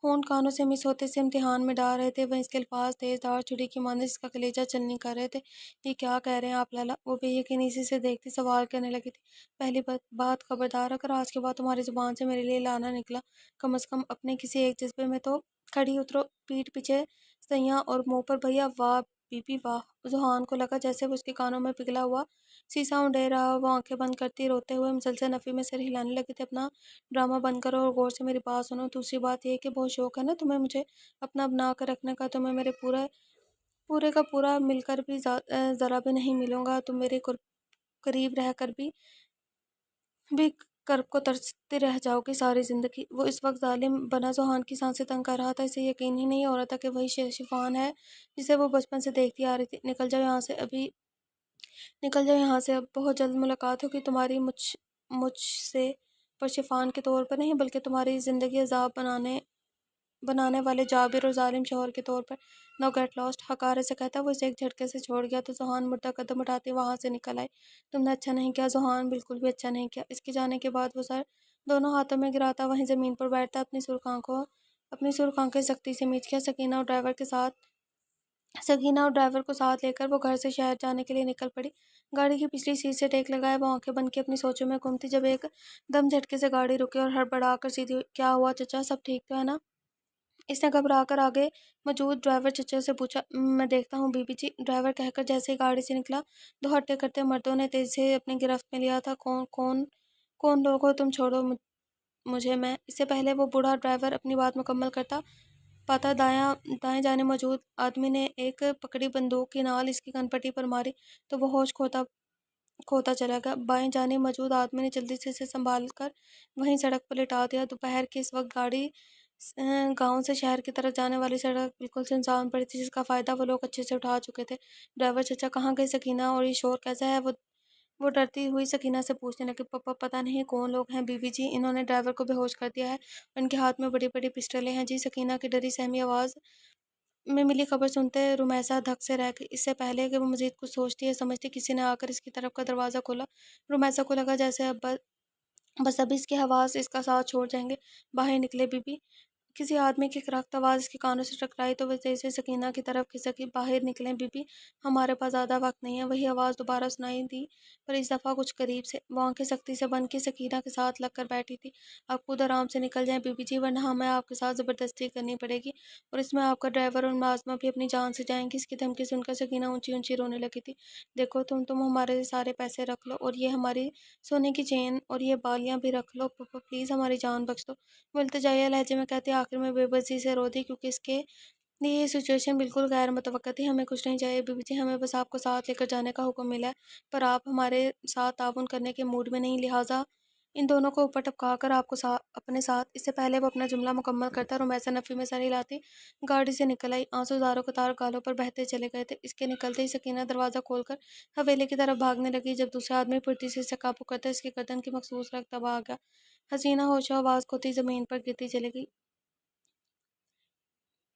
ہونٹ کانوں سے مس ہوتے اسے امتحان میں ڈال رہے تھے، وہیں اس کے الفاظ تیز دھار چھری کی مانند اس کا کلیجہ چلنی کر رہے تھے۔ یہ کیا کہہ رہے ہیں آپ لالا؟ وہ بے یقینی سے اسے دیکھتی سوال کرنے لگی تھی۔ پہلی بات خبردار، اگر آج کے بعد تمہاری زبان سے میرے لیے لانا نکلا، کم از کم اپنے کسی ایک جذبے میں تو کھڑی اترو۔ پیٹھ پیچھے سیاں اور منہ پر بھیا، واہ بی بی واہ! ذوحان کو لگا جیسے وہ اس کے کانوں میں پگھلا ہوا سیسا اونڈے رہا ہو۔ وہ آنکھیں بند کرتی روتے ہوئے مسلسل نفی میں سر ہلانے لگی تھی۔ اپنا ڈرامہ بند کرو اور غور سے میری بات سنو۔ دوسری بات یہ کہ بہت شوق ہے نا تمہیں مجھے اپنا بنا کر رکھنے کا، تمہیں میرے پورے کا پورا مل کر بھی ذرا بھی نہیں ملوں گا، تم میرے قریب رہ کر بھی کرب کو ترستی رہ جاؤ گی ساری زندگی۔ وہ اس وقت ظالم بنا ذوحان کی سانسیں تنگ کر رہا تھا۔ اسے یقین ہی نہیں ہو رہا تھا کہ وہی شفان ہے جسے وہ بچپن سے دیکھتی آ رہی تھی۔ نکل جاؤ یہاں سے، اب بہت جلد ملاقات ہوگی تمہاری مجھ سے، پر شفان کے طور پر نہیں بلکہ تمہاری زندگی عذاب بنانے بنانے والے جابر اور ظالم شوہر کے طور پر نو گیٹ لاسٹ حقارے سے کہتا وہ اسے ایک جھٹکے سے چھوڑ گیا تو زوہان مردہ قدم اٹھاتی وہاں سے نکل آئی۔ تم نے اچھا نہیں کیا زوہان، بالکل بھی اچھا نہیں کیا۔ اس کے جانے کے بعد وہ سر دونوں ہاتھوں میں گراتا وہیں زمین پر بیٹھتا اپنی سرخ آنکھیں سختی سے میچ کیا سکینہ اور ڈرائیور کو ساتھ لے کر وہ گھر سے شہر جانے کے لیے نکل پڑی۔ گاڑی کی پچھلی سیٹ سے ٹیک لگائے وہ آنکھیں بند کے اپنی سوچوں میں گم تھی جب ایک دم جھٹکے سے گاڑی رکی اور ہڑبڑا کر سیدھی ہوئی۔ کیا ہوا چچا، سب ٹھیک تو ہے نا؟ اس نے گھبرا کر آگے موجود ڈرائیور چچا سے پوچھا۔ میں دیکھتا ہوں بی بی جی، ڈرائیور کہہ کر جیسے ہی گاڑی سے نکلا دو ہٹے کرتے مردوں نے تیزی سے اپنی گرفت میں لیا تھا۔ کون لوگ ہو تم؟ چھوڑو مجھے میں۔ اس سے پہلے وہ بوڑھا ڈرائیور اپنی بات مکمل کرتا پاتا دائیں جانے موجود آدمی نے ایک پکڑی بندوق کی نال اس کی کن پٹی پر ماری تو وہ ہوش کھوتا چلا گیا۔ بائیں جانے موجود آدمی نے جلدی سے اسے سنبھال کر وہیں سڑک پر لٹا دیا۔ دوپہر کے اس وقت گاؤں سے شہر کی طرف جانے والی سڑک بالکل سنسان پڑی تھی جس کا فائدہ وہ لوگ اچھے سے اٹھا چکے تھے۔ ڈرائیور چچا کہاں گئے سکینہ، اور یہ شور کیسا ہے؟ وہ ڈرتی ہوئی سکینہ سے پوچھنے لگی۔ پتہ نہیں کون لوگ ہیں بی بی جی، انہوں نے ڈرائیور کو بے ہوش کر دیا ہے اور ان کے ہاتھ میں بڑی بڑی پسٹلیں ہیں جی۔ سکینہ کی ڈری سہمی آواز میں ملی خبر سنتے رمیسا دھک سے رہ گئی۔ اس سے پہلے کہ وہ مزید کچھ سوچتی یا سمجھتی کسی نے آ کر اس کی طرف کا دروازہ کھولا۔ رمیسا کو لگا جیسے بس ابھی اس کے حواس اس کا ساتھ چھوڑ جائیں گے۔ باہر نکلے بی بی۔ کسی آدمی کی کرخت آواز اس کے کانوں سے ٹکرائی تو وہ تیزی سے سکینہ کی طرف کھسکی۔ باہر نکلیں بی بی، ہمارے پاس زیادہ وقت نہیں ہے۔ وہی آواز دوبارہ سنائی دی پر اس دفعہ کچھ قریب سے۔ وہ آنکھیں سختی سے بند کی سکینہ کے ساتھ لگ کر بیٹھی تھی۔ آپ خود آرام سے نکل جائیں بی بی جی، ورنہ ہمیں آپ کے ساتھ زبردستی کرنی پڑے گی اور اس میں آپ کا ڈرائیور اور ملازمہ بھی اپنی جان سے جائیں گی۔ اس کی دھمکی سن کر سکینہ اونچی اونچی رونے لگی تھی۔ دیکھو تم ہمارے سارے پیسے رکھ لو اور یہ ہماری سونے کی چین اور یہ بالیاں بھی رکھ لو، پلیز ہماری جان بخش دو، وہ التجائیہ لہجے میں کہتی۔ آخر میں بے بسی سے رو دی کیونکہ اس کے لیے یہ سچویشن بالکل غیر متوقع تھی۔ ہمیں کچھ نہیں چاہیے بی بی جی، ہمیں بس آپ کو ساتھ لے کر جانے کا حکم ملا ہے، پر آپ ہمارے ساتھ تعاون کرنے کے موڈ میں نہیں، لہٰذا ان دونوں کو اوپر ٹپکا کر آپ کو اپنے ساتھ۔ اس سے پہلے وہ اپنا جملہ مکمل کرتا رمیسا نفی میں سر ہلاتی گاڑی سے نکل آئی۔ آنسو زاروں قطار گالوں پر بہتے چلے گئے تھے۔ اس کے نکلتے ہی سکینہ دروازہ کھول کر حویلی کی طرف بھاگنے لگی جب دوسرا آدمی پھرتی سے اسے قابو کرتا اس کی گردن کی مخصوص رگ دبا آ گیا۔ حسینہ ہوش و حواس کھوتی زمین پر گرتی چلی گئی۔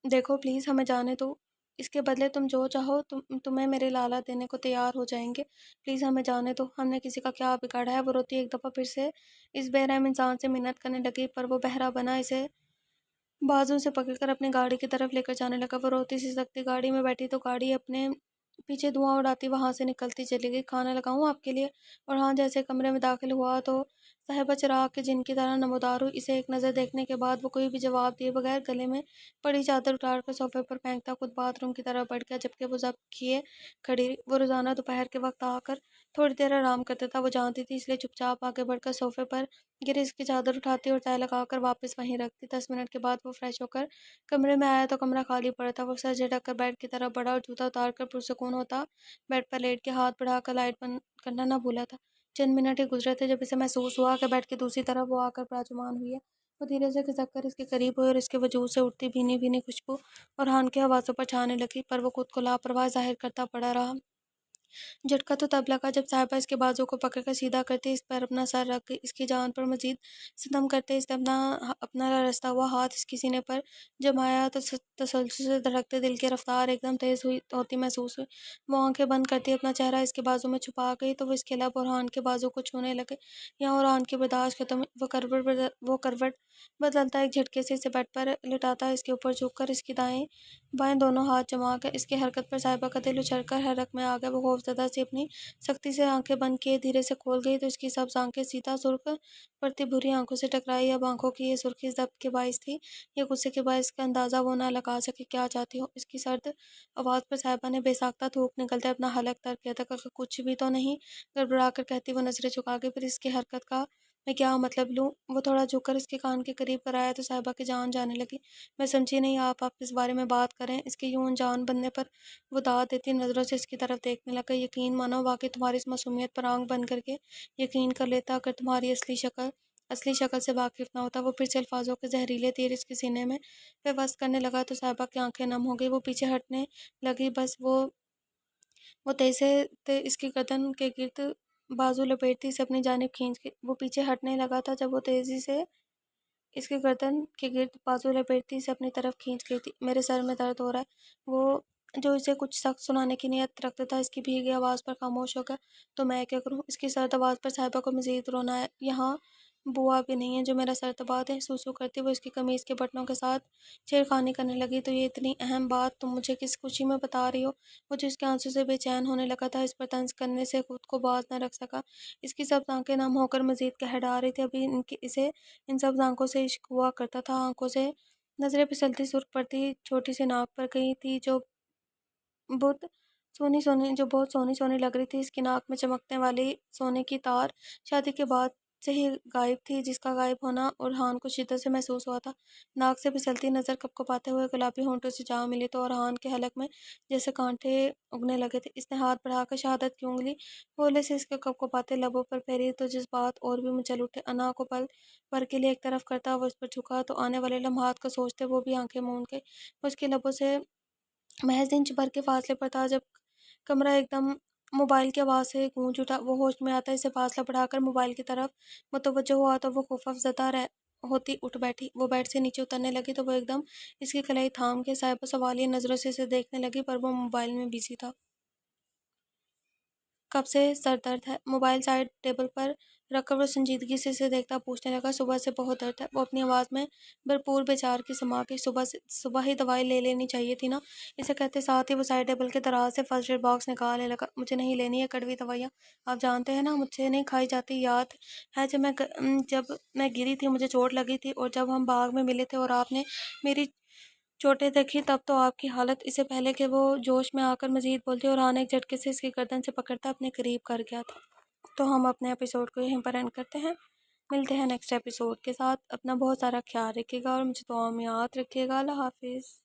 دیکھو پلیز ہمیں جانے دو، اس کے بدلے تم جو چاہو تمہیں میرے لالا دینے کو تیار ہو جائیں گے، پلیز ہمیں جانے دو، ہم نے کسی کا کیا بگاڑا ہے؟ وہ روتی ایک دفعہ پھر سے اس بے رحم انسان سے منت کرنے لگی پر وہ بہرا بنا اسے بازو سے پکڑ کر اپنی گاڑی کی طرف لے کر جانے لگا۔ وہ روتی سی سکتی گاڑی میں بیٹھی تو گاڑی اپنے پیچھے دھواں اڑاتی وہاں سے نکلتی چلی گئی۔ کھانا لگاؤں آپ کے لیے؟ اور ہاں جیسے کمرے میں داخل ہوا تو صاحبہ چراغ کے جن کی طرح نمودار ہوئی۔ اسے ایک نظر دیکھنے کے بعد وہ کوئی بھی جواب دیے بغیر گلے میں پڑی چادر اتار کر صوفے پر پھینکتا خود باتھ روم کی طرف بڑھ گیا جبکہ وہ ضبط کیے کھڑی رہی۔ وہ روزانہ دوپہر کے وقت آ کر تھوڑی دیر آرام کرتا تھا، وہ جانتی تھی، اس لیے چپ چاپ آگے بڑھ کر صوفے پر گری اس کی چادر اٹھاتی اور تہہ لگا کر واپس وہیں رکھتی۔ 10 منٹ کے بعد وہ فریش ہو کر کمرے میں آیا تو کمرہ خالی پڑا تھا۔ وہ سر جھٹک کر بیڈ کی طرف بڑھا اور جوتا اتار کر پرسکون ہوتا بیڈ پر لیٹ کے ہاتھ بڑھا کر لائٹ بند کرنا نہ بھولا تھا۔ چند منٹ ہی گزرے تھے جب اسے محسوس ہوا کہ بیڈ کی دوسری طرف وہ آ کر براجمان ہوئی ہے۔ وہ دھیرے سے کھسک کر اس کے قریب ہوئی اور اس کے وجود سے اٹھتی بھینی بھینی خوشبو اورحان کے حواسوں پر چھانے لگی پر وہ خود کو لاپرواہ ظاہر کرتا پڑا رہا۔ جھٹکا تو تب لگا جب صاحبہ اس کے بازو کو پکڑ کر سیدھا کرتے اس پر اپنا سر رکھ گئی۔ اس کی جان پر مزید ستم کرتے اس نے اپنا رستا ہوا ہاتھ اس کی سینے پر جمایا تو تسلسل سے دھڑکتے دل کی رفتار ایک دم تیز ہوتی محسوس ہوئی۔ وہ آنکھیں بند کرتی اپنا چہرہ اس کے بازو میں چھپا گئی تو وہ اس کے لب اورحان کے بازو کو چھونے لگے۔ یہاں اورحان کی برداشت ختم ہوئی۔ وہ کروٹ بدلتا ایک جھٹکے سے اسے بیڈ پر لٹاتا اس کے اوپر جھک کر اس کی دائیں بائیں دونوں ہاتھ جما کر اس کی حرکت پر صاحبہ کا دل اچھل کر حرک میں آ گیا۔ وہ خوفزدہ سی اپنی سختی سے آنکھیں بند کیے دھیرے سے کھول گئی تو اس کی سبز آنکھیں سیدھا سرخ پڑتی بھوری آنکھوں سے ٹکرائی۔ اب آنکھوں کی یہ سرخی ضبط کے باعث تھی یا غصے کے باعث کا اندازہ وہ نہ لگا سکی۔ کیا چاہتی ہو؟ اس کی سرد آواز پر صاحبہ نے بے ساختہ تھوک نکلتے اپنا حلق تر کیا تھا۔ کچھ بھی تو نہیں؟ گڑبڑا کر کہتی وہ نظریں جھکا کے۔ پھر اس کی حرکت کا میں کیا مطلب لوں؟ وہ تھوڑا جھک کر اس کے کان کے قریب کرایا تو صاحبہ کی جان جانے لگی۔ میں سمجھی نہیں آپ کس بارے میں بات کر رہے ہیں؟ اس کے یوں انجان بننے پر وہ داد دیتی نظروں سے اس کی طرف دیکھنے لگا۔ یقین مانو واقعی تمہاری اس معصومیت پر آنکھ بند کر کے یقین کر لیتا اگر تمہاری اصلی شکل سے واقف نہ ہوتا۔ وہ پھر سے الفاظوں کے زہریلے تیر اس کے سینے میں پیوست کرنے لگا تو صاحبہ کی آنکھیں نم ہو گئی۔ وہ پیچھے ہٹنے لگی بس وہ تیزی سے اس کی گردن کے گرد بازو لپیٹتی اسے اپنی جانب کھینچ کے وہ پیچھے ہٹنے لگا تھا جب وہ تیزی سے اس کے گردن کے گرد بازو لپیٹتی اسے اپنی طرف کھینچ گئی تھی۔ میرے سر میں درد ہو رہا ہے۔ وہ جو اسے کچھ سخت سنانے کی نیت رکھتا تھا اس کی بھیگی آواز پر خاموش ہو گیا۔ تو میں کیا کروں؟ اس کی سرد آواز پر صاحبہ کو مزید رونا ہے۔ یہاں بوا بھی نہیں ہے جو میرا سر دبا دے۔ سو کرتی وہ اس کی قمیض کے بٹنوں کے ساتھ چھیڑخانی کرنے لگی۔ تو یہ اتنی اہم بات تم مجھے کس خوشی میں بتا رہی ہو؟ وہ جو اس کے آنسوں سے بے چین ہونے لگا تھا اس پر طنز کرنے سے خود کو باز نہ رکھ سکا۔ اس کی سبز آنکھیں نم ہو کر مزید قہر ڈال رہی تھی۔ ابھی اسے ان سبز آنکھوں سے عشق ہوا کرتا تھا۔ آنکھوں سے نظریں پھسلتی سرخ پڑتی چھوٹی سی ناک پر گئی تھی جو بہت سونی سونی لگ رہی تھی۔ اس کی ناک میں چمکنے والی سونے کی تار شادی کے بعد سے ہی غائب تھی، جس کا غائب ہونا اورحان کو شدت سے محسوس ہوا تھا۔ ناک سے پھسلتی نظر کپکپاتے ہوئے گلابی ہونٹوں سے جا ملی تو اورحان کے حلق میں جیسے کانٹے اگنے لگے تھے۔ اس نے ہاتھ بڑھا کر شہادت کی انگلی ہولے سے اس کے کپکپاتے لبوں پر پھیری تو جذبات اور بھی مچل اٹھے۔ انا کو پل بھر کے لیے ایک طرف کرتا وہ اس پر جھکا تو آنے والے لمحات کو سوچتے وہ بھی آنکھیں موند گئے۔ وہ اس کے لبوں سے محض انچ بھر کے فاصلے پر تھا جب کمرہ ایک دم موبائل کی آواز سے گونج اٹھا۔ وہ ہوش میں آتا اسے فاصلہ بڑھا کر موبائل کی طرف متوجہ ہوا تو وہ خوف زدہ ہوتی اٹھ بیٹھی۔ وہ بیڈ سے نیچے اترنے لگی تو وہ ایک دم اس کی کلائی تھام کے صاحبہ سوالیہ نظروں سے اسے دیکھنے لگی، پر وہ موبائل میں بزی تھا۔ کب سے سر درد ہے؟ موبائل سائڈ ٹیبل پر رکھ کر وہ سنجیدگی سے اسے دیکھتا پوچھنے لگا۔ صبح سے بہت درد ہے، وہ اپنی آواز میں بھرپور بیچار کی سما گئی۔ صبح ہی دوائی لے لینی چاہیے تھی نا؟ اسے کہتے ساتھ ہی وہ سائڈ ٹیبل کے دراز سے فرسٹ ایڈ باکس نکالنے لگا۔ مجھے نہیں لینی ہے کڑوی دوائیاں، آپ جانتے ہیں نا مجھ سے نہیں کھائی جاتی۔ یاد ہے جب میں گری تھی، مجھے چوٹ لگی تھی، اور جب ہم باغ میں ملے تھے اور آپ نے میری چوٹیں دیکھی تب تو آپ کی حالت… اس سے پہلے کہ وہ جوش میں آ کر مزید بولتی اورحان ایک جھٹکے سے اس کی گردن سے پکڑتا اپنے قریب کر گیا تھا۔ تو ہم اپنے ایپیسوڈ کو یہیں پر اینڈ کرتے ہیں، ملتے ہیں نیکسٹ ایپیسوڈ کے ساتھ۔ اپنا بہت سارا خیال رکھیے گا اور مجھے دعاؤں میں یاد رکھیے گا۔ اللہ حافظ۔